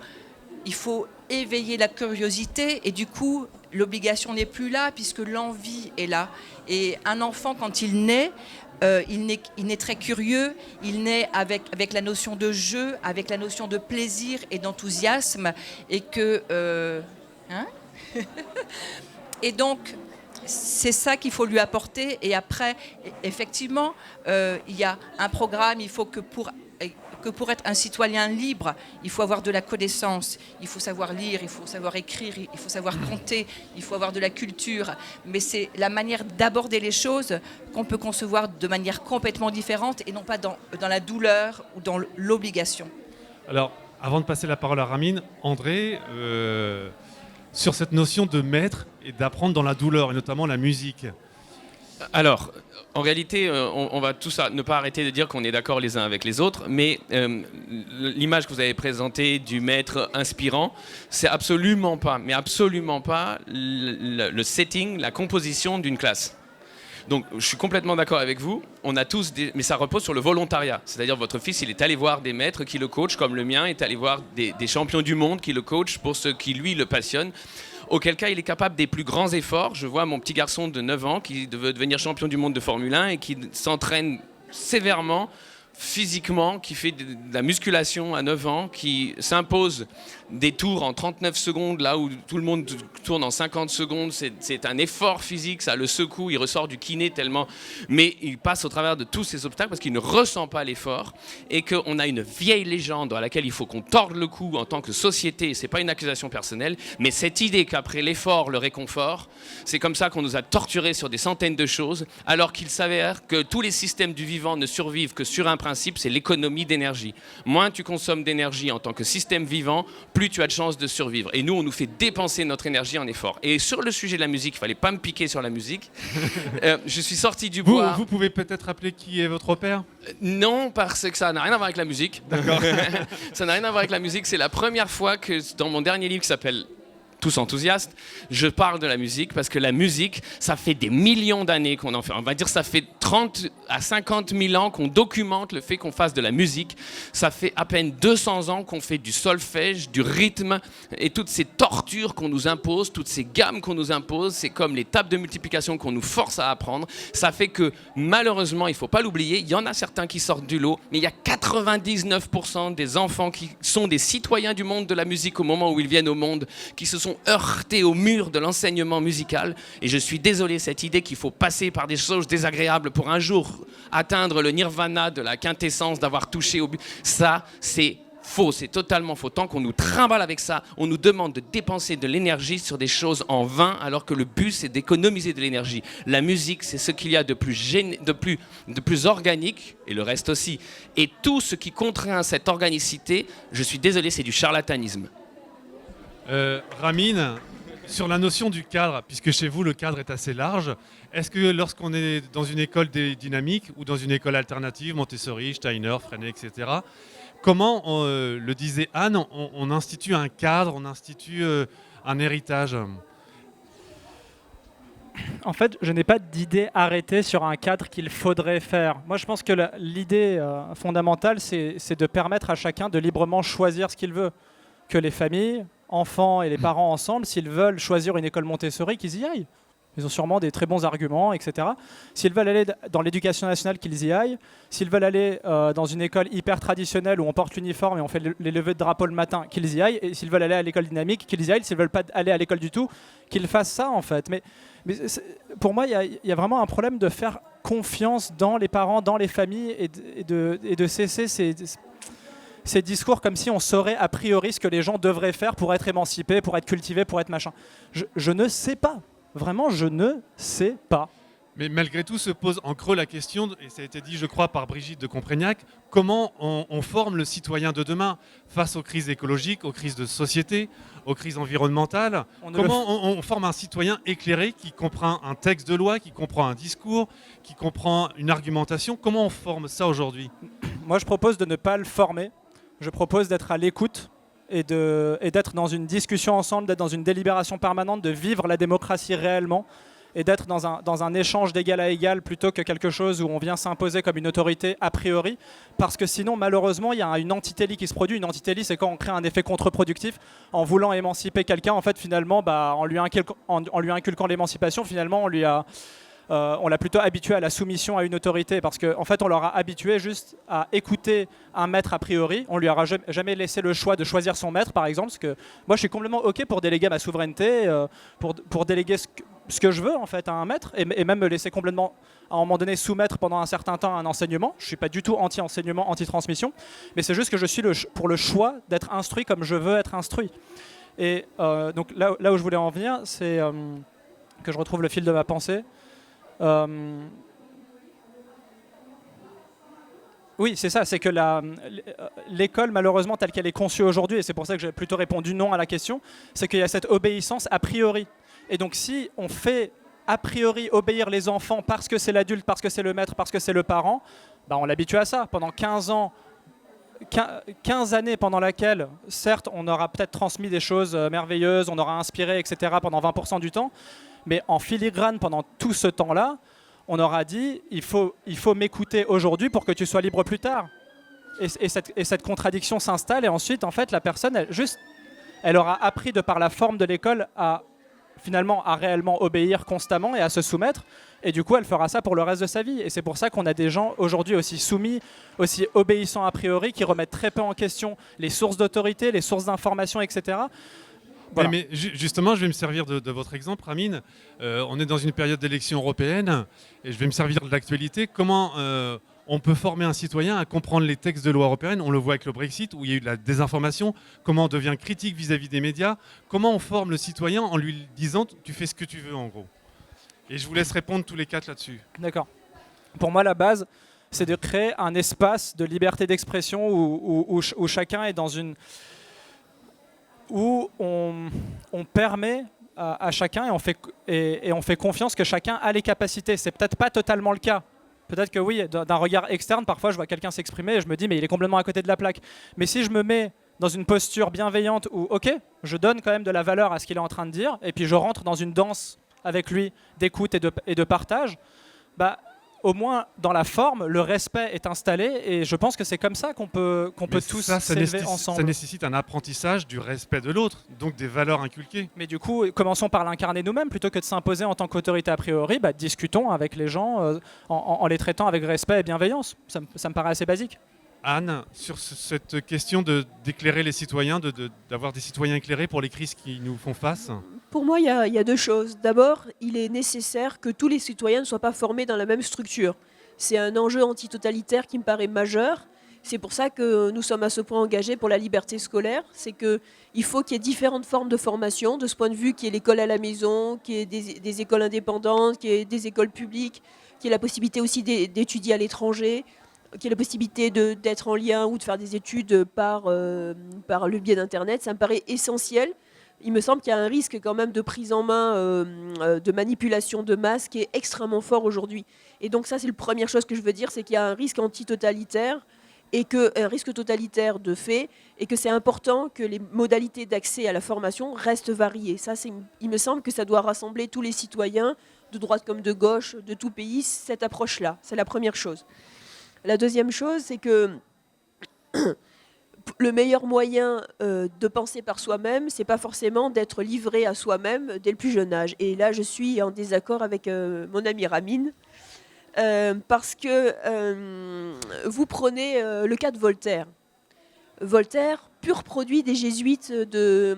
Speaker 2: il faut éveiller la curiosité, et du coup, l'obligation n'est plus là puisque l'envie est là. Et un enfant, quand il naît, il naît très curieux, il naît avec la notion de jeu, avec la notion de plaisir et d'enthousiasme, et que... et donc, c'est ça qu'il faut lui apporter. Et après, effectivement, il y a un programme. Il faut que pour être un citoyen libre, il faut avoir de la connaissance, il faut savoir lire, il faut savoir écrire, il faut savoir compter, il faut avoir de la culture. Mais c'est la manière d'aborder les choses qu'on peut concevoir de manière complètement différente, et non pas dans la douleur ou dans l'obligation.
Speaker 1: Alors, avant de passer la parole à Ramine, André, sur cette notion de maître et d'apprendre dans la douleur, et notamment la musique.
Speaker 3: Alors, en réalité, on va tous ne pas arrêter de dire qu'on est d'accord les uns avec les autres, mais l'image que vous avez présentée du maître inspirant, c'est absolument pas le setting, la composition d'une classe. Donc, je suis complètement d'accord avec vous. On a tous mais ça repose sur le volontariat. C'est-à-dire, votre fils, il est allé voir des maîtres qui le coachent, comme le mien est allé voir des champions du monde qui le coachent pour ce qui, lui, le passionne. Auquel cas, il est capable des plus grands efforts. Je vois mon petit garçon de 9 ans qui veut devenir champion du monde de Formule 1 et qui s'entraîne sévèrement, physiquement, qui fait de la musculation à 9 ans, qui s'impose des tours en 39 secondes, là où tout le monde tourne en 50 secondes. C'est un effort physique, ça le secoue, il ressort du kiné tellement... Mais il passe au travers de tous ces obstacles parce qu'il ne ressent pas l'effort, et qu'on a une vieille légende à laquelle il faut qu'on torde le cou en tant que société. C'est pas une accusation personnelle, mais cette idée qu'après l'effort, le réconfort, c'est comme ça qu'on nous a torturés sur des centaines de choses, alors qu'il s'avère que tous les systèmes du vivant ne survivent que sur un principe, c'est l'économie d'énergie. Moins tu consommes d'énergie en tant que système vivant, plus tu as de chances de survivre. Et nous, on nous fait dépenser notre énergie en effort. Et sur le sujet de la musique, il ne fallait pas me piquer sur la musique. Je suis sorti du bois.
Speaker 1: Vous pouvez peut-être rappeler qui est votre père ?
Speaker 3: Non, parce que ça n'a rien à voir avec la musique.
Speaker 1: D'accord.
Speaker 3: Ça n'a rien à voir avec la musique. C'est la première fois que dans mon dernier livre qui s'appelle Tous enthousiastes, je parle de la musique, parce que la musique, ça fait des millions d'années qu'on en fait. On va dire ça fait 30 à 50 000 ans qu'on documente le fait qu'on fasse de la musique. Ça fait à peine 200 ans qu'on fait du solfège, du rythme, et toutes ces tortures qu'on nous impose, toutes ces gammes qu'on nous impose, c'est comme les tables de multiplication qu'on nous force à apprendre. Ça fait que malheureusement, il ne faut pas l'oublier, il y en a certains qui sortent du lot, mais il y a 99% des enfants qui sont des citoyens du monde de la musique au moment où ils viennent au monde, qui se sont heurtés au mur de l'enseignement musical. Et je suis désolé, cette idée qu'il faut passer par des choses désagréables pour un jour atteindre le nirvana de la quintessence d'avoir touché au but, ça c'est faux, c'est totalement faux. Tant qu'on nous trimballe avec ça, on nous demande de dépenser de l'énergie sur des choses en vain, alors que le but c'est d'économiser de l'énergie. La musique, c'est ce qu'il y a de plus organique, et le reste aussi. Et tout ce qui contraint cette organicité, je suis désolé, c'est du charlatanisme.
Speaker 1: Ramine, sur la notion du cadre, puisque chez vous le cadre est assez large, est-ce que lorsqu'on est dans une école dynamique ou dans une école alternative, Montessori, Steiner, Freinet, etc., comment, le disait Anne, on institue un cadre, on institue un héritage ?
Speaker 5: En fait, je n'ai pas d'idée arrêtée sur un cadre qu'il faudrait faire. Moi, je pense que l'idée fondamentale, c'est de permettre à chacun de librement choisir ce qu'il veut. Que les familles, enfants et les parents ensemble, s'ils veulent choisir une école Montessori, qu'ils y aillent. Ils ont sûrement des très bons arguments, etc. S'ils veulent aller dans l'éducation nationale, qu'ils y aillent. S'ils veulent aller dans une école hyper traditionnelle où on porte l'uniforme et on fait les levées de drapeau le matin, qu'ils y aillent. Et s'ils veulent aller à l'école dynamique, qu'ils y aillent. S'ils veulent pas aller à l'école du tout, qu'ils fassent ça en fait. Mais pour moi, il y a vraiment un problème de faire confiance dans les parents, dans les familles et de cesser ces discours comme si on saurait a priori ce que les gens devraient faire pour être émancipés, pour être cultivés, pour être machin. Je ne sais pas. Vraiment, je ne sais pas.
Speaker 1: Mais malgré tout se pose en creux la question, et ça a été dit je crois par Brigitte de Comprégnac, comment on forme le citoyen de demain face aux crises écologiques, aux crises de société, aux crises environnementales. Comment on forme un citoyen éclairé qui comprend un texte de loi, qui comprend un discours, qui comprend une argumentation. Comment on forme ça aujourd'hui?
Speaker 5: Moi je propose de ne pas le former, je propose d'être à l'écoute et d'être dans une discussion ensemble, d'être dans une délibération permanente, de vivre la démocratie réellement et d'être dans un échange d'égal à égal plutôt que quelque chose où on vient s'imposer comme une autorité a priori, parce que sinon malheureusement il y a une antitélie qui se produit. Une antitélie, c'est quand on crée un effet contre-productif en voulant émanciper quelqu'un, en fait finalement en lui inculquant l'émancipation, finalement on l'a plutôt habitué à la soumission à une autorité, parce qu'en fait on leur a habitué juste à écouter un maître a priori. On lui aura jamais laissé le choix de choisir son maître par exemple, parce que moi je suis complètement ok pour déléguer ma souveraineté, pour déléguer ce que je veux en fait à un maître, et même me laisser complètement à un moment donné soumettre pendant un certain temps à un enseignement. Je ne suis pas du tout anti-enseignement, anti-transmission, mais c'est juste que je suis pour le choix d'être instruit comme je veux être instruit. Et donc là où je voulais en venir, c'est que je retrouve le fil de ma pensée. Oui, c'est ça, c'est que l'école, malheureusement, telle qu'elle est conçue aujourd'hui, et c'est pour ça que j'ai plutôt répondu non à la question, c'est qu'il y a cette obéissance a priori. Et donc si on fait a priori obéir les enfants parce que c'est l'adulte, parce que c'est le maître, parce que c'est le parent, bah on l'habitue à ça. Pendant 15 années pendant laquelle, certes, on aura peut-être transmis des choses merveilleuses, on aura inspiré, etc. pendant 20% du temps, mais en filigrane, pendant tout ce temps-là, on aura dit il faut m'écouter aujourd'hui pour que tu sois libre plus tard. Et cette contradiction s'installe, et ensuite, en fait, la personne, elle aura appris de par la forme de l'école à réellement obéir constamment et à se soumettre. Et du coup, elle fera ça pour le reste de sa vie. Et c'est pour ça qu'on a des gens aujourd'hui aussi soumis, aussi obéissants a priori, qui remettent très peu en question les sources d'autorité, les sources d'information, etc. Voilà.
Speaker 1: Mais justement, je vais me servir de votre exemple, Amine. On est dans une période d'élection européenne et je vais me servir de l'actualité. Comment on peut former un citoyen à comprendre les textes de loi européenne? On le voit avec le Brexit où il y a eu de la désinformation. Comment on devient critique vis-à-vis des médias? Comment on forme le citoyen en lui disant tu fais ce que tu veux en gros? Et je vous laisse répondre tous les quatre là-dessus.
Speaker 5: D'accord. Pour moi, la base, c'est de créer un espace de liberté d'expression où chacun est dans une... où on permet à chacun et on fait confiance que chacun a les capacités. C'est peut-être pas totalement le cas. Peut-être que oui, d'un regard externe, parfois je vois quelqu'un s'exprimer et je me dis mais il est complètement à côté de la plaque. Mais si je me mets dans une posture bienveillante où ok, je donne quand même de la valeur à ce qu'il est en train de dire, et puis je rentre dans une danse avec lui d'écoute et de partage, bah au moins dans la forme, le respect est installé, et je pense que c'est comme ça qu'on peut tous s'élever ensemble.
Speaker 1: Ça nécessite un apprentissage du respect de l'autre, donc des valeurs inculquées.
Speaker 5: Mais du coup, commençons par l'incarner nous-mêmes, plutôt que de s'imposer en tant qu'autorité a priori, bah, discutons avec les gens en les traitant avec respect et bienveillance. Ça me paraît assez basique.
Speaker 1: Anne, sur cette question d'éclairer les citoyens, d'avoir des citoyens éclairés pour les crises qui nous font face?
Speaker 4: Pour moi, il y a deux choses. D'abord, il est nécessaire que tous les citoyens ne soient pas formés dans la même structure. C'est un enjeu antitotalitaire qui me paraît majeur. C'est pour ça que nous sommes à ce point engagés pour la liberté scolaire. C'est qu'il faut qu'il y ait différentes formes de formation. De ce point de vue, qu'il y ait l'école à la maison, qu'il y ait des écoles indépendantes, qu'il y ait des écoles publiques, qu'il y ait la possibilité aussi d'étudier à l'étranger, qu'il y ait la possibilité d'être en lien ou de faire des études par le biais d'Internet. Ça me paraît essentiel. Il me semble qu'il y a un risque quand même de prise en main, de manipulation de masse qui est extrêmement fort aujourd'hui. Et donc ça, c'est la première chose que je veux dire, c'est qu'il y a un risque antitotalitaire, et un risque totalitaire de fait, et que c'est important que les modalités d'accès à la formation restent variées. Ça, il me semble que ça doit rassembler tous les citoyens, de droite comme de gauche, de tout pays, cette approche-là. C'est la première chose. La deuxième chose, c'est que le meilleur moyen de penser par soi-même, c'est pas forcément d'être livré à soi-même dès le plus jeune âge. Et là, je suis en désaccord avec mon ami Ramin, parce que vous prenez le cas de Voltaire. Voltaire, pur produit des jésuites de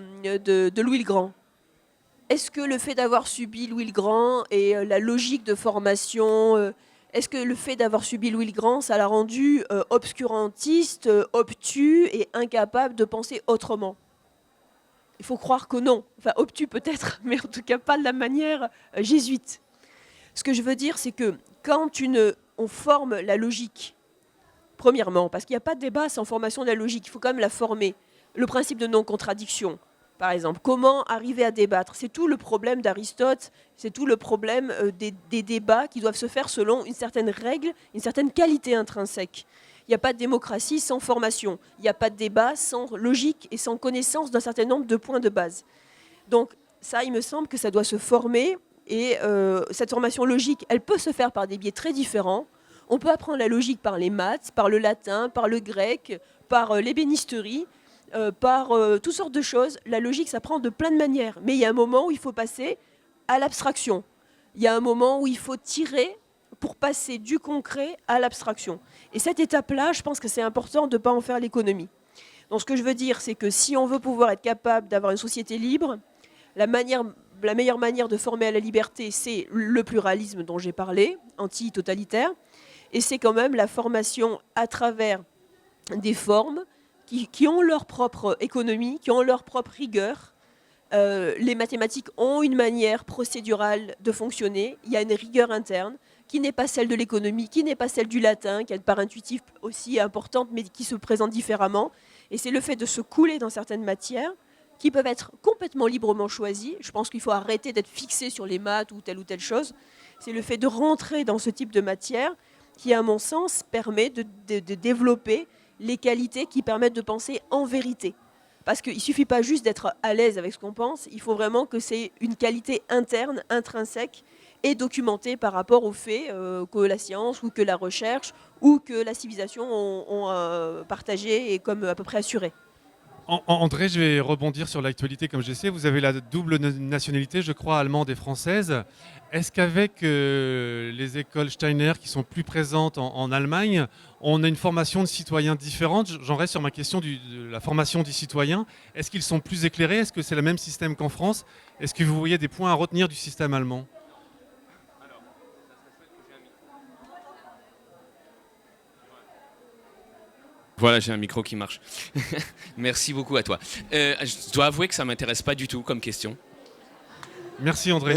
Speaker 4: Louis le Grand. Est-ce que le fait d'avoir subi Louis le Grand et la logique de formation, est-ce que le fait d'avoir subi Louis le Grand, ça l'a rendu obscurantiste, obtus et incapable de penser autrement? Il faut croire que non. Enfin, obtus peut-être, mais en tout cas pas de la manière jésuite. Ce que je veux dire, c'est que quand on forme la logique, premièrement, parce qu'il n'y a pas de débat sans formation de la logique, il faut quand même la former. Le principe de non-contradiction, par exemple. Comment arriver à débattre? C'est tout le problème d'Aristote, c'est tout le problème des débats qui doivent se faire selon une certaine règle, une certaine qualité intrinsèque. Il n'y a pas de démocratie sans formation. Il n'y a pas de débat sans logique et sans connaissance d'un certain nombre de points de base. Donc ça, il me semble que ça doit se former. Et cette formation logique, elle peut se faire par des biais très différents. On peut apprendre la logique par les maths, par le latin, par le grec, par l'ébénisterie, par toutes sortes de choses. La logique s'apprend de plein de manières. Mais il y a un moment où il faut passer à l'abstraction. Il y a un moment où il faut tirer pour passer du concret à l'abstraction. Et cette étape-là, je pense que c'est important de ne pas en faire l'économie. Donc ce que je veux dire, c'est que si on veut pouvoir être capable d'avoir une société libre, la meilleure manière de former à la liberté, c'est le pluralisme dont j'ai parlé, anti-totalitaire, et c'est quand même la formation à travers des formes qui ont leur propre économie, qui ont leur propre rigueur. Les mathématiques ont une manière procédurale de fonctionner, il y a une rigueur interne qui n'est pas celle de l'économie, qui n'est pas celle du latin, qui a une part intuitive aussi importante, mais qui se présente différemment. Et c'est le fait de se couler dans certaines matières qui peuvent être complètement librement choisies. Je pense qu'il faut arrêter d'être fixé sur les maths ou telle chose. C'est le fait de rentrer dans ce type de matière qui, à mon sens, permet de développer les qualités qui permettent de penser en vérité. Parce qu'il ne suffit pas juste d'être à l'aise avec ce qu'on pense, il faut vraiment que c'est une qualité interne, intrinsèque, et documentée par rapport au fait que la science ou que la recherche ou que la civilisation ont partagé et comme à peu près assuré.
Speaker 1: André, je vais rebondir sur l'actualité comme je sais. Vous avez la double nationalité, je crois, allemande et française. Est-ce qu'avec les écoles Steiner qui sont plus présentes en Allemagne, on a une formation de citoyens différente? J'en reste sur ma question de la formation des citoyens. Est-ce qu'ils sont plus éclairés? Est-ce que c'est le même système qu'en France? Est-ce que vous voyez des points à retenir du système allemand?
Speaker 3: Voilà, j'ai un micro qui marche. Merci beaucoup à toi. Je dois avouer que ça ne m'intéresse pas du tout comme question.
Speaker 1: Merci André.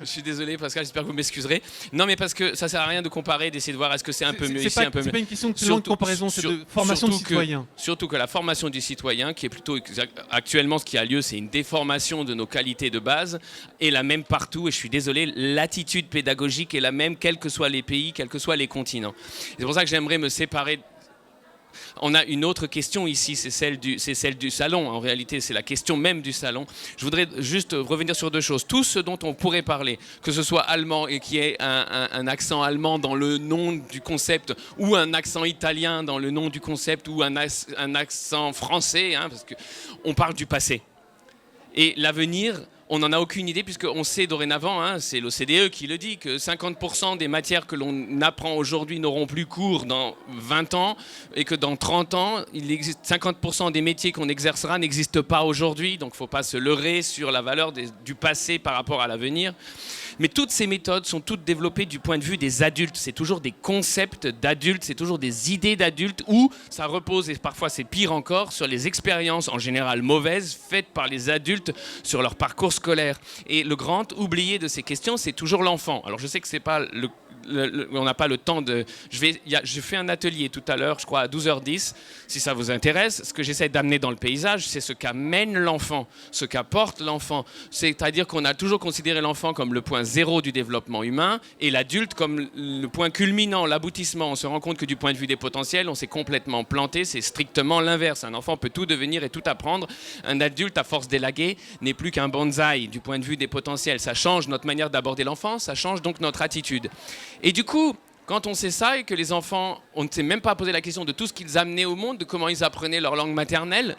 Speaker 3: Je suis désolé Pascal, j'espère que vous m'excuserez. Non mais parce que ça sert à rien de comparer, d'essayer de voir est-ce que c'est un peu mieux ici, un peu mieux.
Speaker 1: C'est pas une question de comparaison, c'est de formation de citoyens.
Speaker 3: Surtout que la formation du citoyen, qui est plutôt actuellement ce qui a lieu, c'est une déformation de nos qualités de base, est la même partout. Et je suis désolé, l'attitude pédagogique est la même, quels que soient les pays, quels que soient les continents. C'est pour ça que j'aimerais me séparer. On a une autre question ici, c'est celle du salon. En réalité, c'est la question même du salon. Je voudrais juste revenir sur deux choses. Tout ce dont on pourrait parler, que ce soit allemand et qu'il y ait un accent allemand dans le nom du concept, ou un accent italien dans le nom du concept, ou un accent français, hein, parce qu'on parle du passé. Et l'avenir, on n'en a aucune idée puisqu'on sait dorénavant, hein, c'est l'OCDE qui le dit, que 50% des matières que l'on apprend aujourd'hui n'auront plus cours dans 20 ans et que dans 30 ans, 50% des métiers qu'on exercera n'existent pas aujourd'hui. Donc il ne faut pas se leurrer sur la valeur du passé par rapport à l'avenir. Mais toutes ces méthodes sont toutes développées du point de vue des adultes. C'est toujours des concepts d'adultes, c'est toujours des idées d'adultes où ça repose, et parfois c'est pire encore, sur les expériences en général mauvaises faites par les adultes sur leur parcours scolaire. Et le grand oublié de ces questions, c'est toujours l'enfant. Alors je sais que c'est pas on n'a pas le temps de... Je fais un atelier tout à l'heure, je crois à 12h10, si ça vous intéresse. Ce que j'essaie d'amener dans le paysage, c'est ce qu'amène l'enfant, ce qu'apporte l'enfant. C'est-à-dire qu'on a toujours considéré l'enfant comme le point zéro du développement humain et l'adulte comme le point culminant, l'aboutissement. On se rend compte que du point de vue des potentiels, on s'est complètement planté, c'est strictement l'inverse. Un enfant peut tout devenir et tout apprendre. Un adulte, à force d'élaguer, n'est plus qu'un bonsaï du point de vue des potentiels. Ça change notre manière d'aborder l'enfant, ça change donc notre attitude. Et du coup, Quand on sait ça et que les enfants, on ne s'est même pas posé la question de tout ce qu'ils amenaient au monde, de comment ils apprenaient leur langue maternelle,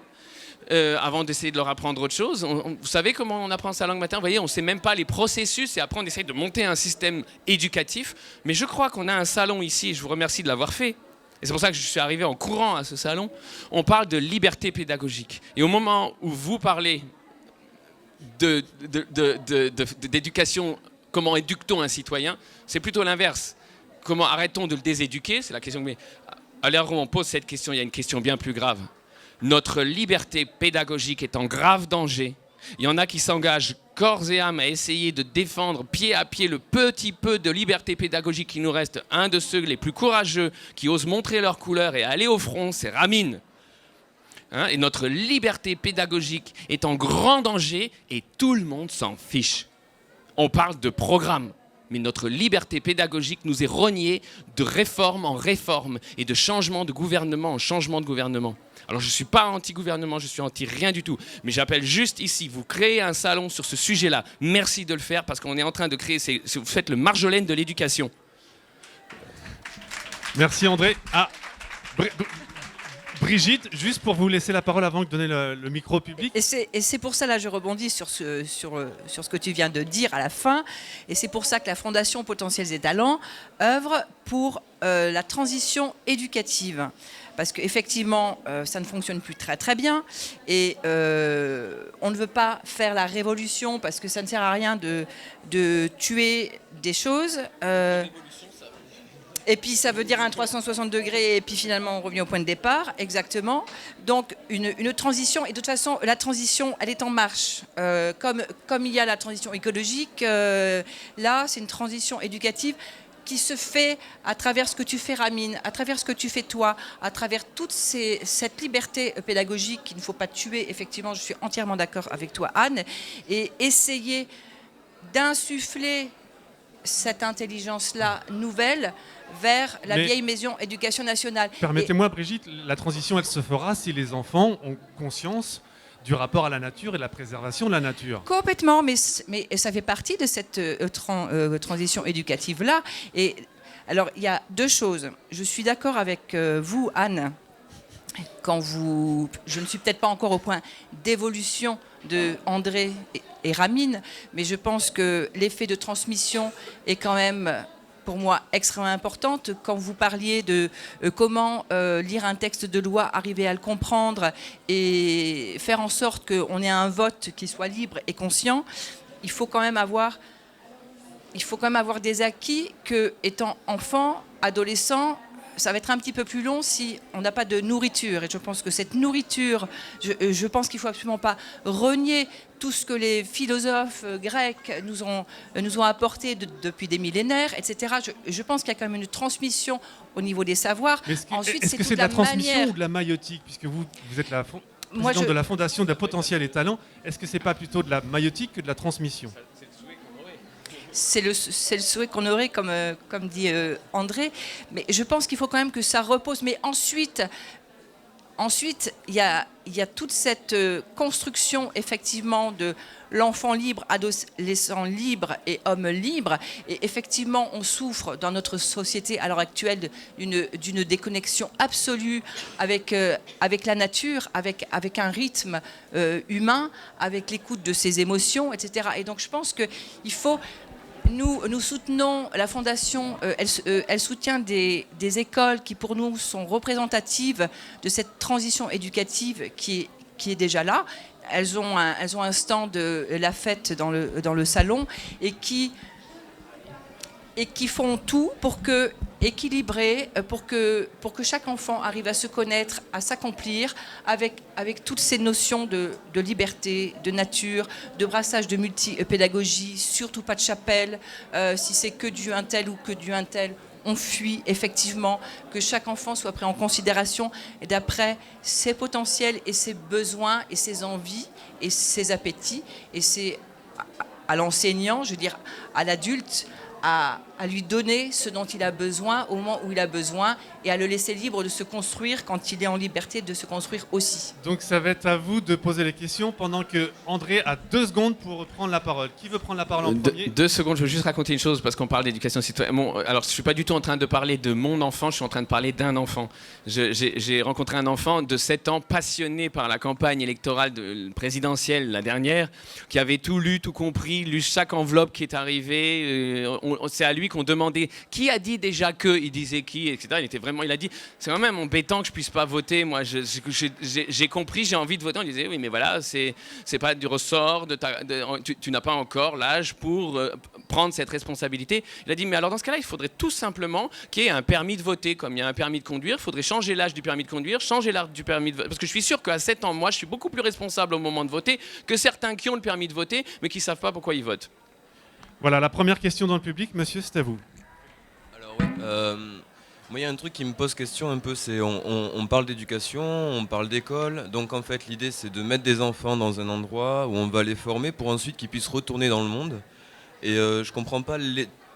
Speaker 3: avant d'essayer de leur apprendre autre chose. Vous savez comment on apprend sa langue maternelle? Vous voyez, on ne sait même pas les processus et après on essaye de monter un système éducatif. Mais je crois qu'on a un salon ici, je vous remercie de l'avoir fait. Et c'est pour ça que je suis arrivé en courant à ce salon. On parle de liberté pédagogique. Et au moment où vous parlez d'éducation, comment éduque-t-on un citoyen, c'est plutôt l'inverse. Comment arrêtons de le déséduquer? C'est la question. Mais à l'heure où on pose cette question, il y a une question bien plus grave. Notre liberté pédagogique est en grave danger. Il y en a qui s'engagent corps et âme à essayer de défendre pied à pied le petit peu de liberté pédagogique qui nous reste. Un de ceux les plus courageux qui osent montrer leur couleur et aller au front, c'est Ramin. Hein, et notre liberté pédagogique est en grand danger et tout le monde s'en fiche. On parle de programme, mais notre liberté pédagogique nous est rognée de réforme en réforme et de changement de gouvernement en changement de gouvernement. Alors je ne suis pas anti-gouvernement, je suis anti-rien du tout, mais j'appelle juste ici, vous créez un salon sur ce sujet-là. Merci de le faire parce qu'on est en train de créer, vous faites le Marjolaine de l'éducation.
Speaker 1: Merci André. Ah, Brigitte, juste pour vous laisser la parole avant de donner le micro au public.
Speaker 2: Et c'est pour ça, là, je rebondis sur ce que tu viens de dire à la fin. Et c'est pour ça que la Fondation Potentiels et Talents œuvre pour la transition éducative. Parce qu'effectivement, ça ne fonctionne plus très très bien. Et on ne veut pas faire la révolution parce que ça ne sert à rien de tuer des choses. Et puis ça veut dire un 360 degrés et puis finalement on revient au point de départ, exactement. Donc une transition, et de toute façon la transition elle est en marche. Comme il y a la transition écologique, là c'est une transition éducative qui se fait à travers ce que tu fais Ramin, à travers ce que tu fais toi, à travers toute cette liberté pédagogique qu'il ne faut pas tuer, effectivement je suis entièrement d'accord avec toi Anne, et essayer d'insuffler cette intelligence-là nouvelle vers la vieille maison éducation nationale.
Speaker 1: Permettez-moi Brigitte, la transition elle se fera si les enfants ont conscience du rapport à la nature et de la préservation de la nature.
Speaker 2: Complètement, mais ça fait partie de cette transition éducative-là. Et alors, il y a deux choses. Je suis d'accord avec vous, Anne, je ne suis peut-être pas encore au point d'évolution de André et Ramin, mais je pense que l'effet de transmission est quand même, pour moi, extrêmement importante. Quand vous parliez de comment lire un texte de loi, arriver à le comprendre et faire en sorte qu'on ait un vote qui soit libre et conscient, il faut quand même avoir des acquis que, étant enfant, adolescent, ça va être un petit peu plus long si on n'a pas de nourriture. Et je pense que cette nourriture, je pense qu'il ne faut absolument pas renier tout ce que les philosophes grecs nous ont apporté depuis des millénaires, etc. Je pense qu'il y a quand même une transmission au niveau des savoirs.
Speaker 1: Est-ce que c'est de la transmission ou de la maïotique? Puisque vous êtes la présidente de la Fondation de Potentiels et Talents, est-ce que ce n'est pas plutôt de la maïotique que de la transmission?
Speaker 2: C'est le souhait qu'on aurait, comme dit André. Mais je pense qu'il faut quand même que ça repose. Mais ensuite il y a toute cette construction, effectivement, de l'enfant libre, adolescent libre et homme libre. Et effectivement, on souffre dans notre société à l'heure actuelle d'une déconnexion absolue avec la nature, avec un rythme humain, avec l'écoute de ses émotions, etc. Et donc, je pense qu'il faut... Nous soutenons, la Fondation, elle soutient des écoles qui pour nous sont représentatives de cette transition éducative qui est déjà là. Elles ont un stand de la fête dans le salon et qui font tout pour équilibrer, pour que chaque enfant arrive à se connaître, à s'accomplir avec toutes ces notions de liberté, de nature, de brassage de multi-pédagogie, surtout pas de chapelle. Si c'est que du un tel ou que du un tel, on fuit effectivement, que chaque enfant soit pris en considération et d'après ses potentiels et ses besoins et ses envies et ses appétits. Et c'est à l'enseignant, je veux dire à l'adulte, à à lui donner ce dont il a besoin au moment où il a besoin et à le laisser libre de se construire quand il est en liberté de se construire aussi.
Speaker 1: Donc ça va être à vous de poser les questions pendant que André a 2 secondes pour prendre la parole. Qui veut prendre la parole en premier?
Speaker 3: 2 secondes, je veux juste raconter une chose parce qu'on parle d'éducation citoyenne. Alors, je ne suis pas du tout en train de parler de mon enfant, je suis en train de parler d'un enfant. J'ai rencontré un enfant de 7 ans passionné par la campagne électorale présidentielle, la dernière, qui avait tout lu, tout compris, lu chaque enveloppe qui est arrivée. C'est à lui qu'on demandait qui a dit déjà que, il disait qui, etc. Il a dit, c'est quand même embêtant que je ne puisse pas voter. Moi, j'ai compris, j'ai envie de voter. On disait, oui, mais voilà, c'est pas du ressort, tu n'as pas encore l'âge pour prendre cette responsabilité. Il a dit, mais alors dans ce cas-là, il faudrait tout simplement qu'il y ait un permis de voter, comme il y a un permis de conduire, il faudrait changer l'âge du permis de conduire, changer l'âge du permis de voter. Parce que je suis sûr qu'à 7 ans, moi, je suis beaucoup plus responsable au moment de voter que certains qui ont le permis de voter, mais qui ne savent pas pourquoi ils votent.
Speaker 1: Voilà, la première question dans le public, monsieur, c'est à vous.
Speaker 6: Alors oui, moi il y a un truc qui me pose question un peu, c'est on parle d'éducation, on parle d'école, donc en fait l'idée c'est de mettre des enfants dans un endroit où on va les former pour ensuite qu'ils puissent retourner dans le monde. Et je comprends pas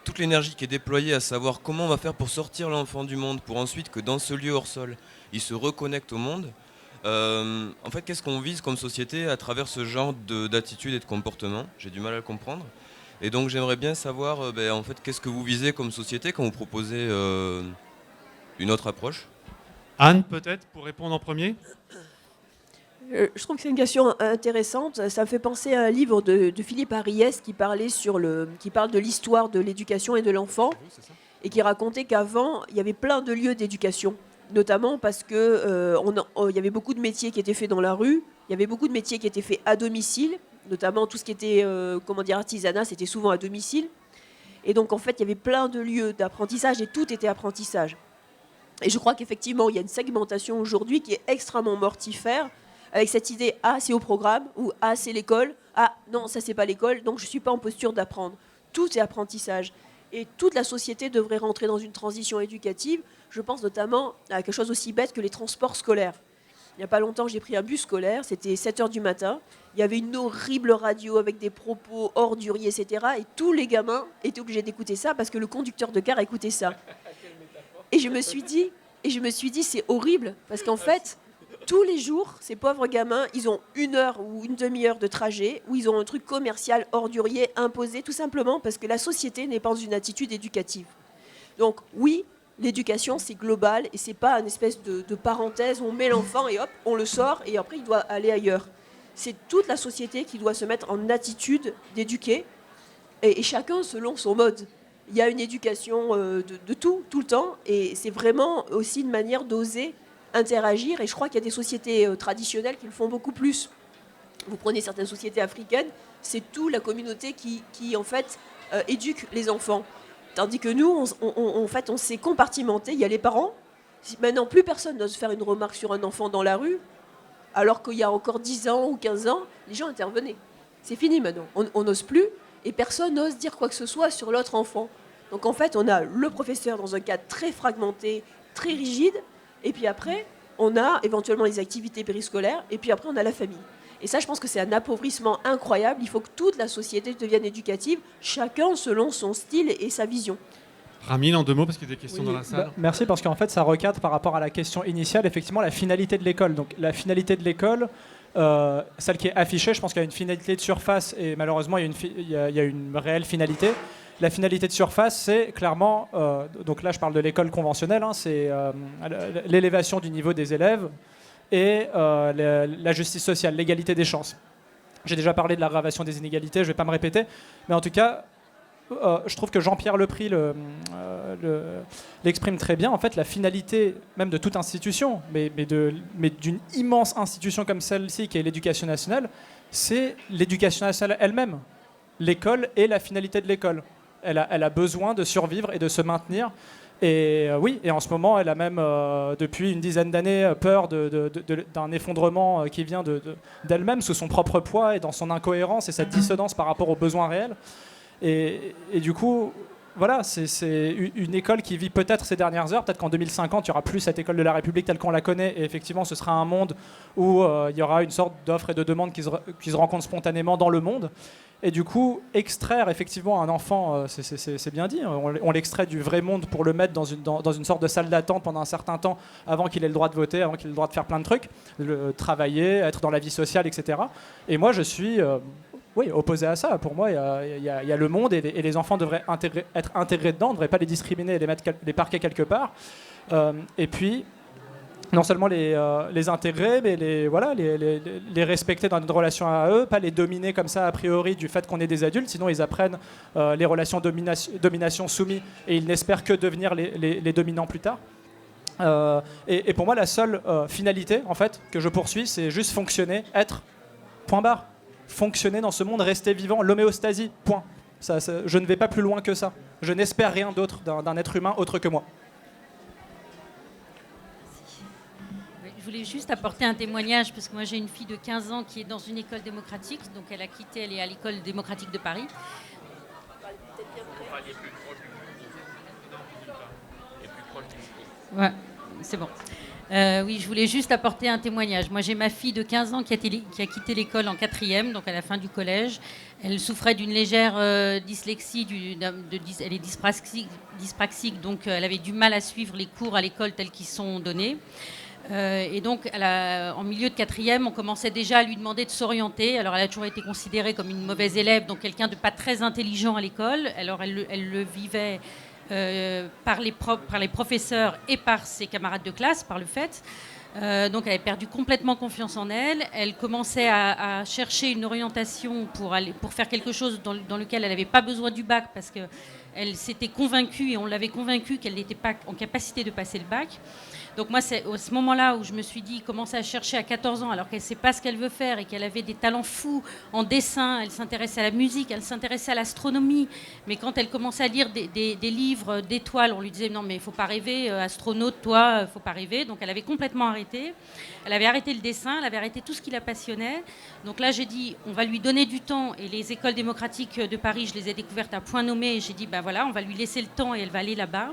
Speaker 6: toute l'énergie qui est déployée à savoir comment on va faire pour sortir l'enfant du monde, pour ensuite que dans ce lieu hors sol, il se reconnecte au monde. En fait, qu'est-ce qu'on vise comme société à travers ce genre d'attitude et de comportement? J'ai du mal à le comprendre. Et donc j'aimerais bien savoir en fait, qu'est-ce que vous visez comme société quand vous proposez une autre approche.
Speaker 1: Anne, peut-être, pour répondre en premier.
Speaker 4: Je trouve que c'est une question intéressante. Ça me fait penser à un livre de Philippe Ariès qui parle de l'histoire de l'éducation et de l'enfant et qui racontait qu'avant, il y avait plein de lieux d'éducation, notamment parce que il y avait beaucoup de métiers qui étaient faits dans la rue, il y avait beaucoup de métiers qui étaient faits à domicile, notamment tout ce qui était artisanat, c'était souvent à domicile. Et donc, en fait, il y avait plein de lieux d'apprentissage et tout était apprentissage. Et je crois qu'effectivement, il y a une segmentation aujourd'hui qui est extrêmement mortifère, avec cette idée « Ah, c'est au programme » ou « Ah, c'est l'école »,« Ah, non, ça, c'est pas l'école, donc je ne suis pas en posture d'apprendre ». Tout est apprentissage. Et toute la société devrait rentrer dans une transition éducative. Je pense notamment à quelque chose aussi bête que les transports scolaires. Il n'y a pas longtemps, j'ai pris un bus scolaire, c'était 7h du matin. Il y avait une horrible radio avec des propos orduriers, etc. Et tous les gamins étaient obligés d'écouter ça parce que le conducteur de car écoutait ça. Et je me suis dit, c'est horrible, parce qu'en fait, tous les jours, ces pauvres gamins, ils ont 1 heure ou une demi-heure de trajet où ils ont un truc commercial ordurier imposé, tout simplement parce que la société n'est pas dans une attitude éducative. Donc oui, l'éducation, c'est global et c'est pas une espèce de parenthèse où on met l'enfant et hop, on le sort et après il doit aller ailleurs. C'est toute la société qui doit se mettre en attitude d'éduquer et chacun selon son mode. Il y a une éducation de tout le temps et c'est vraiment aussi une manière d'oser interagir et je crois qu'il y a des sociétés traditionnelles qui le font beaucoup plus. Vous prenez certaines sociétés africaines, c'est toute la communauté qui en fait éduque les enfants. Tandis que nous, on s'est compartimenté. Il y a les parents. Maintenant, plus personne n'ose faire une remarque sur un enfant dans la rue, alors qu'il y a encore 10 ans ou 15 ans, les gens intervenaient. C'est fini maintenant. On n'ose plus et personne n'ose dire quoi que ce soit sur l'autre enfant. Donc en fait, on a le professeur dans un cadre très fragmenté, très rigide, et puis après, on a éventuellement les activités périscolaires, et puis après, on a la famille. Et ça, je pense que c'est un appauvrissement incroyable. Il faut que toute la société devienne éducative, chacun selon son style et sa vision.
Speaker 1: Ramil, en 2 mots, parce qu'il y a des questions dans la salle.
Speaker 5: Merci, parce qu'en fait, ça recadre par rapport à la question initiale, effectivement, la finalité de l'école. Donc, la finalité de l'école, celle qui est affichée, je pense qu'il y a une finalité de surface, et malheureusement, il y a une réelle finalité. La finalité de surface, c'est clairement, donc là, je parle de l'école conventionnelle, hein, c'est l'élévation du niveau des élèves, et la justice sociale, l'égalité des chances. J'ai déjà parlé de l'aggravation des inégalités, je ne vais pas me répéter, mais en tout cas, je trouve que Jean-Pierre Lepris l'exprime très bien. En fait, la finalité même de toute institution, mais d'une immense institution comme celle-ci, qui est l'éducation nationale, c'est l'éducation nationale elle-même. L'école est la finalité de l'école. Elle a besoin de survivre et de se maintenir. Et oui, et en ce moment, elle a même, depuis une dizaine d'années, peur d'un effondrement qui vient d'elle-même, sous son propre poids et dans son incohérence et sa dissonance par rapport aux besoins réels. Et du coup, voilà, c'est une école qui vit peut-être ses dernières heures. Peut-être qu'en 2050, il n'y aura plus cette école de la République telle qu'on la connaît. Et effectivement, ce sera un monde où il y aura une sorte d'offre et de demande qui se rencontrent spontanément dans le monde. Et du coup, extraire effectivement un enfant, c'est bien dit, on l'extrait du vrai monde pour le mettre dans une sorte de salle d'attente pendant un certain temps avant qu'il ait le droit de voter, avant qu'il ait le droit de faire plein de trucs, travailler, être dans la vie sociale, etc. Et moi, je suis... oui, opposé à ça. Pour moi, il y a le monde et les enfants devraient être intégrés dedans, on ne devrait pas les discriminer et les parquer quelque part. Et puis, non seulement les intégrer, mais les respecter dans une relation à eux, pas les dominer comme ça a priori du fait qu'on est des adultes, sinon ils apprennent les relations domination-soumis et ils n'espèrent que devenir les dominants plus tard. Et pour moi, la seule finalité en fait, que je poursuis, c'est juste fonctionner, être, point barre. Fonctionner dans ce monde, rester vivant, l'homéostasie, point. Je ne vais pas plus loin que ça. Je n'espère rien d'autre d'un être humain autre que moi.
Speaker 7: Je voulais juste apporter un témoignage, parce que moi j'ai une fille de 15 ans qui est dans une école démocratique, donc elle est à l'école démocratique de Paris. Ouais, c'est bon. Oui, je voulais juste apporter un témoignage. Moi, j'ai ma fille de 15 ans qui a quitté l'école en 4e, donc à la fin du collège. Elle souffrait d'une légère dyslexie, elle est dyspraxique, donc elle avait du mal à suivre les cours à l'école tels qu'ils sont donnés. Et donc, en milieu de 4e, on commençait déjà à lui demander de s'orienter. Alors, elle a toujours été considérée comme une mauvaise élève, donc quelqu'un de pas très intelligent à l'école. Alors, elle le vivait... par les professeurs et par ses camarades de classe, par le fait. Donc elle avait perdu complètement confiance en elle. Elle commençait à chercher une orientation pour faire quelque chose dans lequel elle n'avait pas besoin du bac, parce qu'elle s'était convaincue, et on l'avait convaincue qu'elle n'était pas en capacité de passer le bac. Donc moi, c'est à ce moment-là où je me suis dit, commencer à chercher à 14 ans, alors qu'elle ne sait pas ce qu'elle veut faire et qu'elle avait des talents fous en dessin, elle s'intéressait à la musique, elle s'intéressait à l'astronomie. Mais quand elle commençait à lire des livres d'étoiles, on lui disait, non mais il ne faut pas rêver, astronaute, toi, il ne faut pas rêver. Donc elle avait complètement arrêté. Elle avait arrêté le dessin, elle avait arrêté tout ce qui la passionnait. Donc là, j'ai dit, on va lui donner du temps. Et les écoles démocratiques de Paris, je les ai découvertes à point nommé. Et j'ai dit, ben voilà, on va lui laisser le temps et elle va aller là-bas.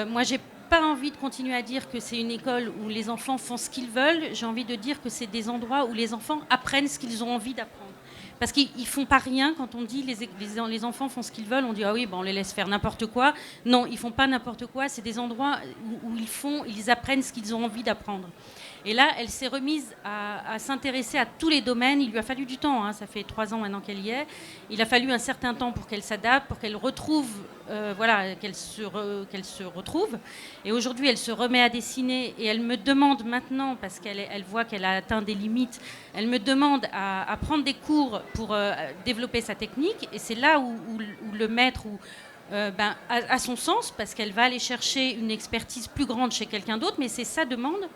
Speaker 7: Moi, j'ai pas envie de continuer à dire que c'est une école où les enfants font ce qu'ils veulent. J'ai envie de dire que c'est des endroits où les enfants apprennent ce qu'ils ont envie d'apprendre. Parce qu'ils font pas rien. Quand on dit les enfants font ce qu'ils veulent, on dit ah oui, on les laisse faire n'importe quoi. Non, ils font pas n'importe quoi. C'est des endroits où ils apprennent ce qu'ils ont envie d'apprendre. Et là, elle s'est remise à s'intéresser à tous les domaines. Il lui a fallu du temps, hein. Ça fait 3 ans maintenant qu'elle y est. Il a fallu un certain temps pour qu'elle s'adapte, pour qu'elle retrouve, qu'elle se retrouve. Et aujourd'hui, elle se remet à dessiner et elle me demande maintenant, parce qu'elle voit qu'elle a atteint des limites, elle me demande à prendre des cours pour développer sa technique. Et c'est là où le maître a son sens, parce qu'elle va aller chercher une expertise plus grande chez quelqu'un d'autre, mais c'est sa demande.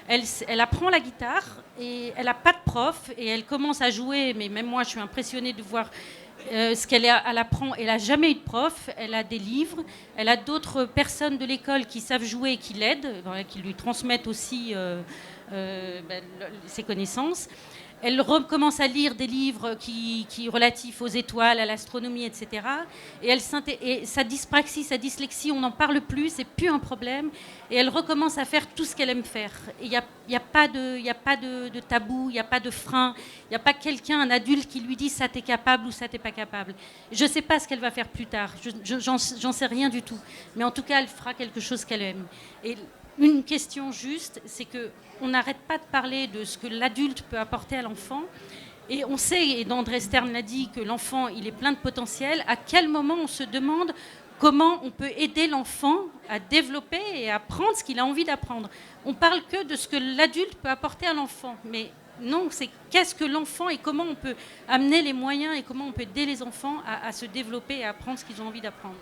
Speaker 7: Elle apprend la guitare et elle n'a pas de prof et elle commence à jouer, mais même moi je suis impressionnée de voir ce qu'elle apprend. Elle n'a jamais eu de prof, elle a des livres, elle a d'autres personnes de l'école qui savent jouer et qui l'aident, qui lui transmettent aussi ses connaissances. Elle recommence à lire des livres qui relatifs aux étoiles, à l'astronomie, etc. Et sa dyspraxie, sa dyslexie, on n'en parle plus, c'est plus un problème. Et elle recommence à faire tout ce qu'elle aime faire. Il n'y a pas de tabou, il n'y a pas de frein, il n'y a pas quelqu'un, un adulte qui lui dit ça t'es capable ou ça t'es pas capable. Je ne sais pas ce qu'elle va faire plus tard, j'en sais rien du tout. Mais en tout cas, elle fera quelque chose qu'elle aime. Et une question juste, c'est qu'on n'arrête pas de parler de ce que l'adulte peut apporter à l'enfant. Et on sait, et André Stern l'a dit, que l'enfant, il est plein de potentiel. À quel moment on se demande comment on peut aider l'enfant à développer et à apprendre ce qu'il a envie d'apprendre? On parle que de ce que l'adulte peut apporter à l'enfant. Mais non, c'est qu'est-ce que l'enfant et comment on peut amener les moyens et comment on peut aider les enfants à se développer et à apprendre ce qu'ils ont envie d'apprendre.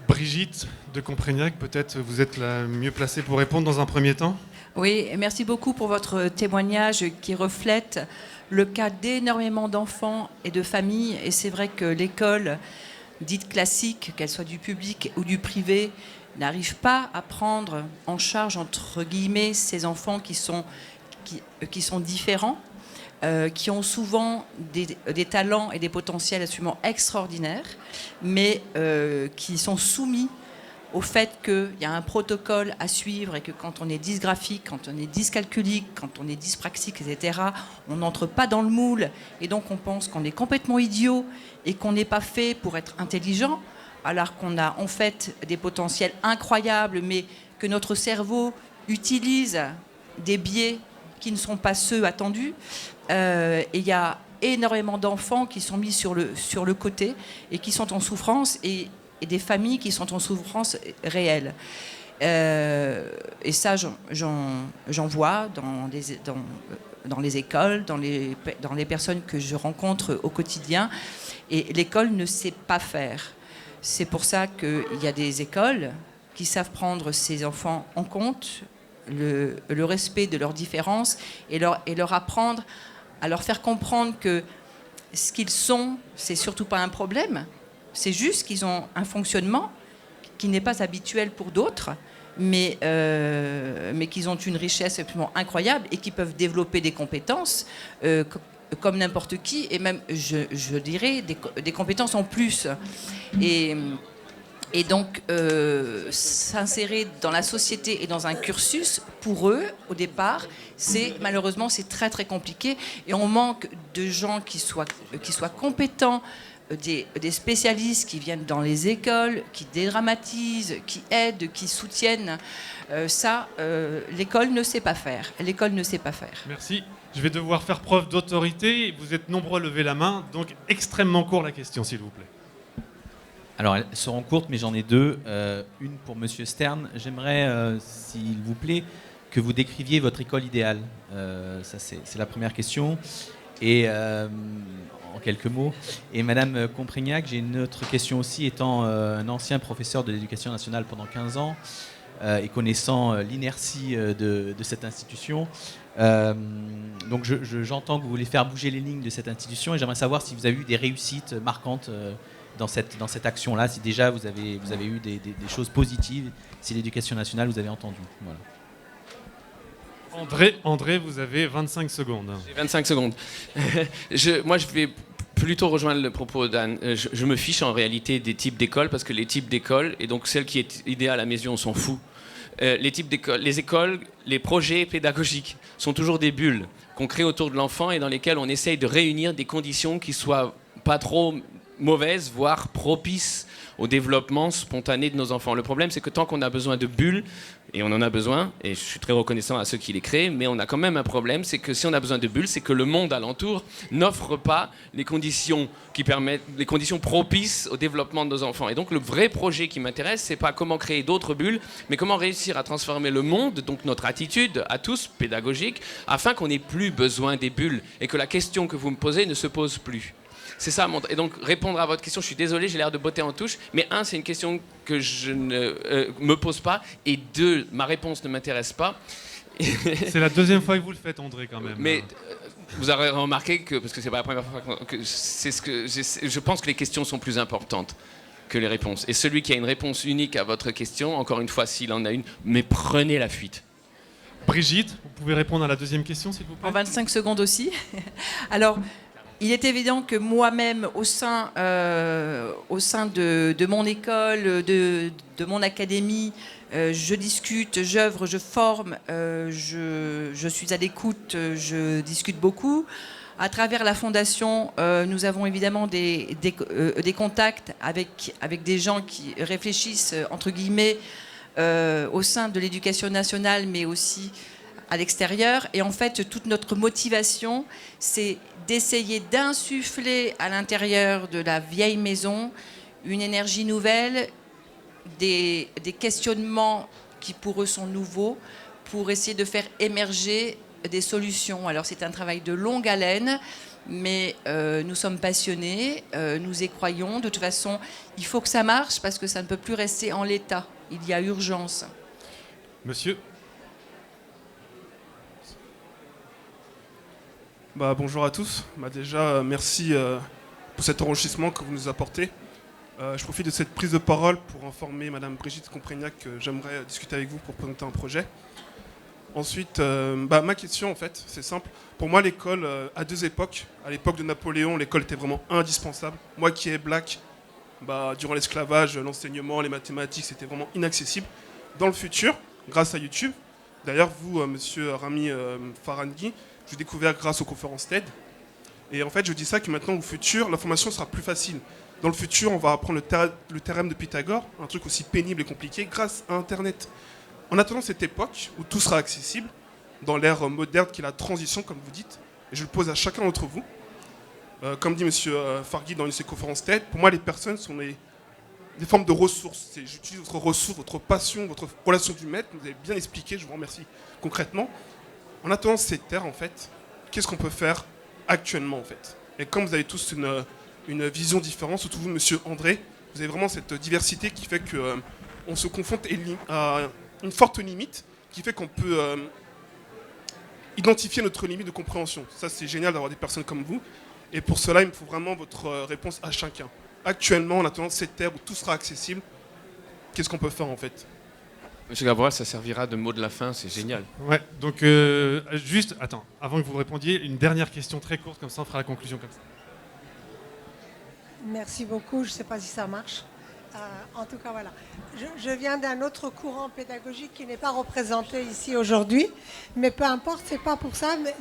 Speaker 1: Brigitte de Comprignac, peut-être vous êtes la mieux placée pour répondre dans un premier temps.
Speaker 2: Oui, merci beaucoup pour votre témoignage qui reflète le cas d'énormément d'enfants et de familles. Et c'est vrai que l'école dite classique, qu'elle soit du public ou du privé, n'arrive pas à prendre en charge, entre guillemets, ces enfants qui sont différents. qui ont souvent des talents et des potentiels absolument extraordinaires, mais qui sont soumis au fait qu'il y a un protocole à suivre et que quand on est dysgraphique, quand on est dyscalculique, quand on est dyspraxique, etc., on n'entre pas dans le moule et donc on pense qu'on est complètement idiot et qu'on n'est pas fait pour être intelligent, alors qu'on a en fait des potentiels incroyables, mais que notre cerveau utilise des biais qui ne sont pas ceux attendus. Et il y a énormément d'enfants qui sont mis sur le côté et qui sont en souffrance et des familles qui sont en souffrance réelle. Et ça, j'en vois dans les écoles, dans les personnes que je rencontre au quotidien. Et l'école ne sait pas faire. C'est pour ça qu'il y a des écoles qui savent prendre ces enfants en compte, le respect de leurs différences et leur apprendre à leur faire comprendre que ce qu'ils sont, c'est surtout pas un problème. C'est juste qu'ils ont un fonctionnement qui n'est pas habituel pour d'autres, mais qu'ils ont une richesse absolument incroyable et qui peuvent développer des compétences comme n'importe qui, et même, je dirais, des compétences en plus. Et donc, s'insérer dans la société et dans un cursus, pour eux, au départ, malheureusement, c'est très, très compliqué. Et on manque de gens qui soient compétents, des spécialistes qui viennent dans les écoles, qui dédramatisent, qui aident, qui soutiennent. L'école ne sait pas faire. L'école ne sait pas faire.
Speaker 1: Merci. Je vais devoir faire preuve d'autorité. Vous êtes nombreux à lever la main, donc extrêmement court la question, s'il vous plaît.
Speaker 8: Alors, elles seront courtes, mais j'en ai deux. Une pour Monsieur Stern. J'aimerais, s'il vous plaît, que vous décriviez votre école idéale. Ça, c'est la première question. Et en quelques mots. Et Madame Comprignac, j'ai une autre question aussi. Étant un ancien professeur de l'éducation nationale pendant 15 ans et connaissant l'inertie de cette institution, donc j'entends que vous voulez faire bouger les lignes de cette institution et j'aimerais savoir si vous avez eu des réussites marquantes dans cette action-là, si déjà vous avez eu des choses positives, si l'éducation nationale vous avez entendu. Voilà.
Speaker 1: André, vous avez 25 secondes.
Speaker 3: J'ai 25 secondes. Moi, je vais plutôt rejoindre le propos d'Anne. Je me fiche en réalité des types d'écoles, parce que les types d'écoles, et donc celle qui est idéale à mes yeux, on s'en fout. Les types d'écoles, les écoles, les projets pédagogiques sont toujours des bulles qu'on crée autour de l'enfant et dans lesquelles on essaye de réunir des conditions qui soient pas trop mauvaises, voire propices au développement spontané de nos enfants. Le problème, c'est que tant qu'on a besoin de bulles, et on en a besoin, et je suis très reconnaissant à ceux qui les créent, mais on a quand même un problème, c'est que si on a besoin de bulles, c'est que le monde alentour n'offre pas les conditions qui permettent, les conditions propices au développement de nos enfants. Et donc le vrai projet qui m'intéresse, c'est pas comment créer d'autres bulles, mais comment réussir à transformer le monde, donc notre attitude à tous, pédagogique, afin qu'on n'ait plus besoin des bulles, et que la question que vous me posez ne se pose plus. C'est ça. Et donc, répondre à votre question, je suis désolé, j'ai l'air de botter en touche, mais un, c'est une question que je ne me pose pas, et deux, ma réponse ne m'intéresse pas.
Speaker 1: C'est la deuxième fois que vous le faites, André, quand même.
Speaker 3: Mais vous aurez remarqué que, parce que c'est pas la première fois que c'est ce que je pense que les questions sont plus importantes que les réponses. Et celui qui a une réponse unique à votre question, encore une fois, s'il en a une, mais prenez la fuite.
Speaker 1: Brigitte, vous pouvez répondre à la deuxième question, s'il vous plaît.
Speaker 2: En 25 secondes aussi. Alors, il est évident que moi-même, au sein de mon école, de mon académie, je discute, j'œuvre, je forme, je suis à l'écoute, je discute beaucoup. À travers la fondation, nous avons évidemment des contacts avec des gens qui réfléchissent, entre guillemets, au sein de l'éducation nationale, mais aussi à l'extérieur. Et en fait, toute notre motivation, c'est d'essayer d'insuffler à l'intérieur de la vieille maison une énergie nouvelle, des questionnements qui pour eux sont nouveaux, pour essayer de faire émerger des solutions. Alors c'est un travail de longue haleine, mais nous sommes passionnés, nous y croyons. De toute façon, il faut que ça marche parce que ça ne peut plus rester en l'état. Il y a urgence.
Speaker 1: Monsieur ?
Speaker 9: Bonjour à tous. Déjà, merci pour cet enrichissement que vous nous apportez. Je profite de cette prise de parole pour informer Madame Brigitte Comprignac que j'aimerais discuter avec vous pour présenter un projet. Ensuite, ma question, en fait, c'est simple. Pour moi, l'école, à deux époques, à l'époque de Napoléon, l'école était vraiment indispensable. Moi qui est black, durant l'esclavage, l'enseignement, les mathématiques, c'était vraiment inaccessible. Dans le futur, grâce à YouTube, d'ailleurs, vous, monsieur Rami Farangui, je l'ai découvert grâce aux conférences TED. Et en fait, je dis ça que maintenant, au futur, l'information sera plus facile. Dans le futur, on va apprendre le théorème de Pythagore, un truc aussi pénible et compliqué, grâce à Internet. En attendant cette époque où tout sera accessible, dans l'ère moderne qui est la transition, comme vous dites, et je le pose à chacun d'entre vous, comme dit M. Fargui dans une de ses conférences TED, pour moi, les personnes sont des formes de ressources. J'utilise votre ressource, votre passion, votre relation du maître, vous avez bien expliqué, je vous remercie concrètement. En attendant cette ère, en fait, qu'est-ce qu'on peut faire actuellement, en fait? Et comme vous avez tous une vision différente, surtout vous, M. André, vous avez vraiment cette diversité qui fait qu'on se confronte à une forte limite, qui fait qu'on peut identifier notre limite de compréhension. Ça, c'est génial d'avoir des personnes comme vous. Et pour cela, il me faut vraiment votre réponse à chacun. Actuellement, en attendant cette ère où tout sera accessible, qu'est-ce qu'on peut faire en fait?
Speaker 3: Monsieur Gabrois, ça servira de mot de la fin, c'est génial.
Speaker 1: Ouais, donc juste, attends, avant que vous répondiez, une dernière question très courte, comme ça on fera la conclusion comme ça.
Speaker 10: Merci beaucoup, je ne sais pas si ça marche. En tout cas, voilà. Je viens d'un autre courant pédagogique qui n'est pas représenté ici aujourd'hui, mais peu importe, c'est pas pour ça. Mais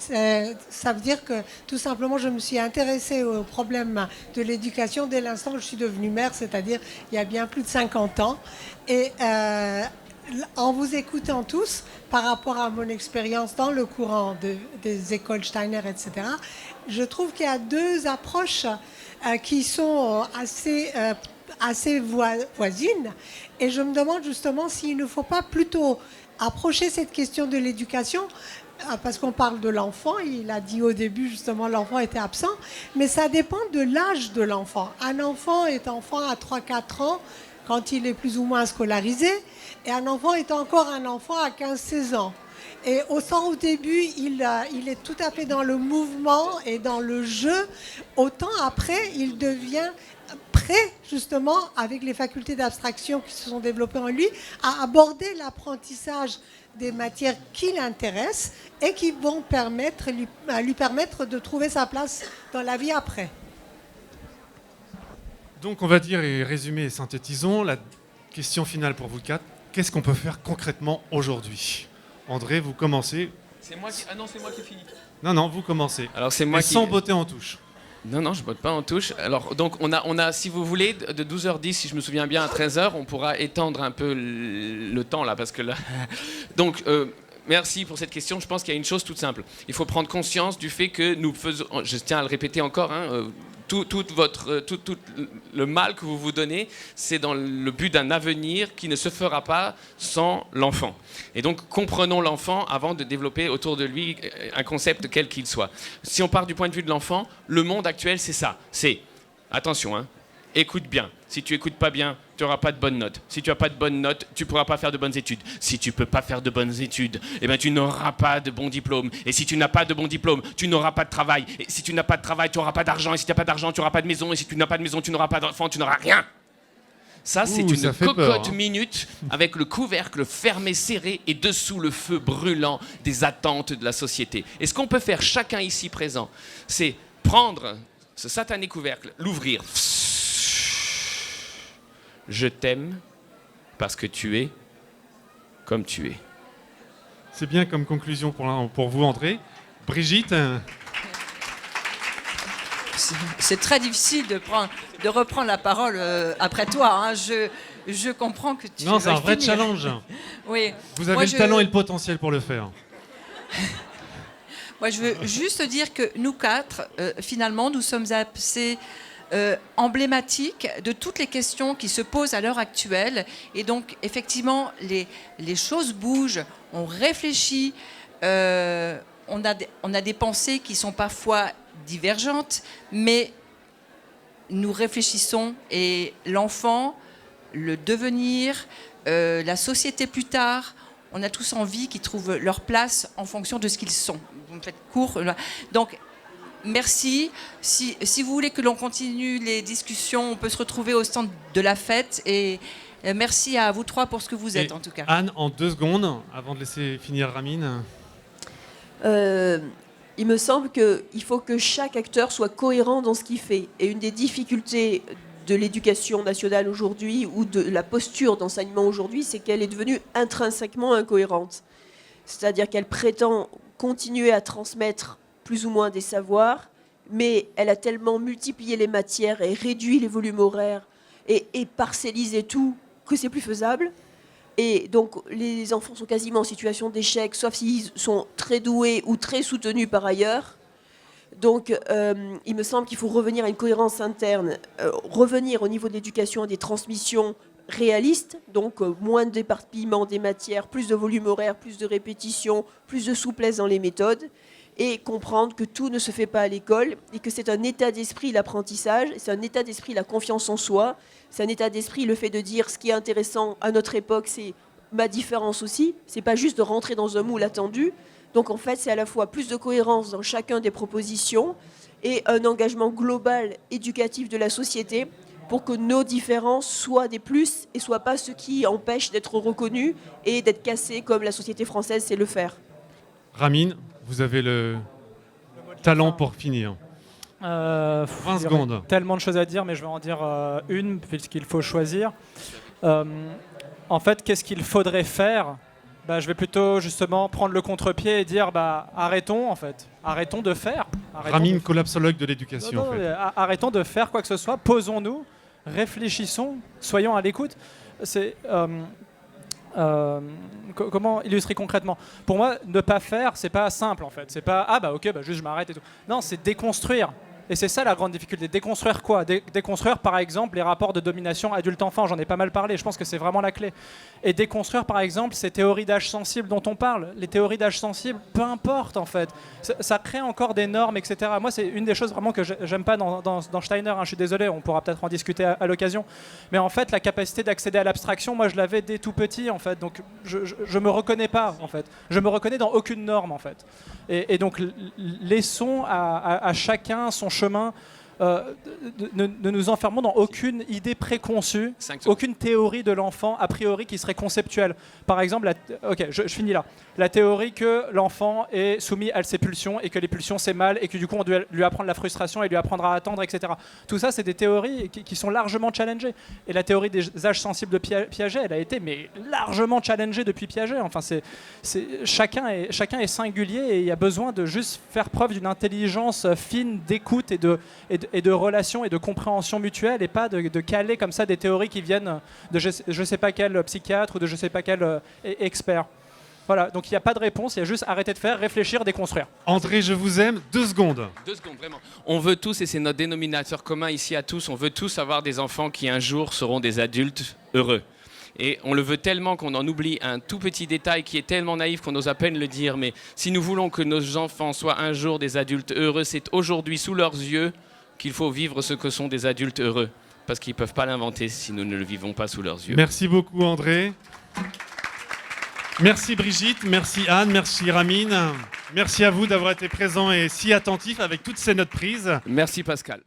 Speaker 10: ça veut dire que tout simplement, je me suis intéressée au problème de l'éducation dès l'instant où je suis devenue mère, c'est-à-dire il y a bien plus de 50 ans. Et en vous écoutant tous, par rapport à mon expérience dans le courant des écoles Steiner, etc., je trouve qu'il y a deux approches qui sont assez voisines. Et je me demande justement s'il ne faut pas plutôt approcher cette question de l'éducation, parce qu'on parle de l'enfant, il a dit au début justement l'enfant était absent, mais ça dépend de l'âge de l'enfant. Un enfant est enfant à 3-4 ans quand il est plus ou moins scolarisé, et un enfant est encore un enfant à 15-16 ans. Et autant au début, il est tout à fait dans le mouvement et dans le jeu, autant après, il devient prêt, justement, avec les facultés d'abstraction qui se sont développées en lui, à aborder l'apprentissage des matières qui l'intéressent et qui vont lui permettre de trouver sa place dans la vie après.
Speaker 1: Donc on va dire et résumer et synthétisons. La question finale pour vous quatre, qu'est-ce qu'on peut faire concrètement aujourd'hui? André, vous commencez.
Speaker 3: C'est moi qui... Ah non, c'est moi qui finis.
Speaker 1: Non, vous commencez.
Speaker 3: Alors c'est moi
Speaker 1: et sans botter en touche.
Speaker 3: Non, je botte pas en touche. Alors, donc, on a, si vous voulez, de 12h10, si je me souviens bien, à 13h, on pourra étendre un peu le temps, là, parce que là... Donc, merci pour cette question. Je pense qu'il y a une chose toute simple. Il faut prendre conscience du fait que nous faisons... Je tiens à le répéter encore, tout le mal que vous vous donnez, c'est dans le but d'un avenir qui ne se fera pas sans l'enfant. Et donc, comprenons l'enfant avant de développer autour de lui un concept quel qu'il soit. Si on part du point de vue de l'enfant, le monde actuel, c'est ça. C'est, attention, écoute bien. Si tu écoutes pas bien, tu n'auras pas de bonnes notes. Si tu n'as pas de bonnes notes, tu ne pourras pas faire de bonnes études. Si tu ne peux pas faire de bonnes études, eh ben, tu n'auras pas de bons diplômes. Et si tu n'as pas de bons diplômes, tu n'auras pas de travail. Et si tu n'as pas de travail, tu n'auras pas d'argent. Et si tu n'as pas d'argent, tu n'auras pas de maison. Et si tu n'as pas de maison, tu n'auras pas d'enfant, tu n'auras rien. Ça, c'est une cocotte minute avec le couvercle fermé, serré et dessous le feu brûlant des attentes de la société. Et ce qu'on peut faire chacun ici présent, c'est prendre ce satané couvercle, l'ouvrir. Je t'aime parce que tu es comme tu es.
Speaker 1: C'est bien comme conclusion pour vous, André. Brigitte
Speaker 2: C'est très difficile de reprendre la parole après toi. Je comprends que tu...
Speaker 1: Non, c'est un vrai challenge.
Speaker 2: Oui.
Speaker 1: Vous avez le talent et le potentiel pour le faire.
Speaker 2: Moi, je veux juste dire que nous quatre, finalement, nous sommes assez emblématiques de toutes les questions qui se posent à l'heure actuelle. Et donc, effectivement, les choses bougent, on réfléchit, on a des pensées qui sont parfois divergentes, mais nous réfléchissons et l'enfant, le devenir, la société plus tard, on a tous envie qu'ils trouvent leur place en fonction de ce qu'ils sont. Vous me faites court. Donc, merci. Si vous voulez que l'on continue les discussions, on peut se retrouver au stand de la fête et Merci à vous trois pour ce que vous êtes,
Speaker 1: Et
Speaker 2: en tout cas.
Speaker 1: Anne, en 2 secondes, avant de laisser finir Ramine.
Speaker 4: Il me semble qu'il faut que chaque acteur soit cohérent dans ce qu'il fait. Et une des difficultés de l'éducation nationale aujourd'hui ou de la posture d'enseignement aujourd'hui, c'est qu'elle est devenue intrinsèquement incohérente. C'est-à-dire qu'elle prétend continuer à transmettre plus ou moins des savoirs, mais elle a tellement multiplié les matières et réduit les volumes horaires et parcellisé tout que c'est plus faisable. Et donc les enfants sont quasiment en situation d'échec, sauf s'ils sont très doués ou très soutenus par ailleurs. Donc il me semble qu'il faut revenir à une cohérence interne, revenir au niveau de l'éducation à des transmissions réalistes, donc moins d'éparpillement des matières, plus de volume horaire, plus de répétition, plus de souplesse dans les méthodes, et comprendre que tout ne se fait pas à l'école et que c'est un état d'esprit l'apprentissage, c'est un état d'esprit la confiance en soi, c'est un état d'esprit le fait de dire ce qui est intéressant à notre époque, c'est ma différence aussi, c'est pas juste de rentrer dans un moule attendu. Donc en fait c'est à la fois plus de cohérence dans chacun des propositions et un engagement global éducatif de la société pour que nos différences soient des plus et soient pas ce qui empêche d'être reconnus et d'être cassés comme la société française sait le faire.
Speaker 1: Ramine, vous avez le talent pour finir. 20 secondes.
Speaker 5: Tellement de choses à dire, mais je vais en dire une, puisqu'il faut choisir. En fait, qu'est-ce qu'il faudrait faire ? Je vais plutôt justement prendre le contre-pied et dire arrêtons en fait. Arrêtons de faire.
Speaker 1: Ramine, collapsologue de l'éducation. En fait.
Speaker 5: Arrêtons de faire quoi que ce soit. Posons-nous, réfléchissons, soyons à l'écoute. C'est... comment illustrer concrètement ? Pour moi, ne pas faire, c'est pas simple en fait. C'est pas juste je m'arrête et tout. Non, c'est déconstruire. Et c'est ça la grande difficulté. Déconstruire quoi ? Déconstruire par exemple les rapports de domination adulte-enfant. J'en ai pas mal parlé. Je pense que c'est vraiment la clé. Et déconstruire par exemple ces théories d'âge sensible dont on parle. Les théories d'âge sensible, peu importe en fait. Ça crée encore des normes, etc. Moi, c'est une des choses vraiment que j'aime pas dans Steiner. Je suis désolé, on pourra peut-être en discuter à l'occasion. Mais en fait, la capacité d'accéder à l'abstraction, moi, je l'avais dès tout petit en fait. Donc, je me reconnais pas en fait. Je me reconnais dans aucune norme en fait. Et donc, laissons à chacun son chemin. Ne nous enfermons dans aucune idée préconçue, aucune théorie de l'enfant a priori qui serait conceptuelle. Par exemple, je finis là. La théorie que l'enfant est soumis à ses pulsions et que les pulsions c'est mal et que du coup on doit lui apprendre la frustration et lui apprendre à attendre, etc. Tout ça, c'est des théories qui sont largement challengées. Et la théorie des âges sensibles de Piaget, elle a été largement challengée depuis Piaget. Enfin, chacun est singulier et il y a besoin de juste faire preuve d'une intelligence fine d'écoute et de relations et de compréhension mutuelle et pas de caler comme ça des théories qui viennent de je sais pas quel psychiatre ou de je sais pas quel expert. Voilà, donc il n'y a pas de réponse, il y a juste arrêter de faire, réfléchir, déconstruire.
Speaker 1: André, je vous aime, 2 secondes.
Speaker 3: 2 secondes, vraiment. On veut tous, et c'est notre dénominateur commun ici à tous, on veut tous avoir des enfants qui un jour seront des adultes heureux. Et on le veut tellement qu'on en oublie un tout petit détail qui est tellement naïf qu'on ose à peine le dire. Mais si nous voulons que nos enfants soient un jour des adultes heureux, c'est aujourd'hui sous leurs yeux qu'il faut vivre ce que sont des adultes heureux. Parce qu'ils ne peuvent pas l'inventer si nous ne le vivons pas sous leurs yeux.
Speaker 1: Merci beaucoup André. Merci Brigitte, merci Anne, merci Ramine. Merci à vous d'avoir été présents et si attentifs avec toutes ces notes prises.
Speaker 3: Merci Pascal.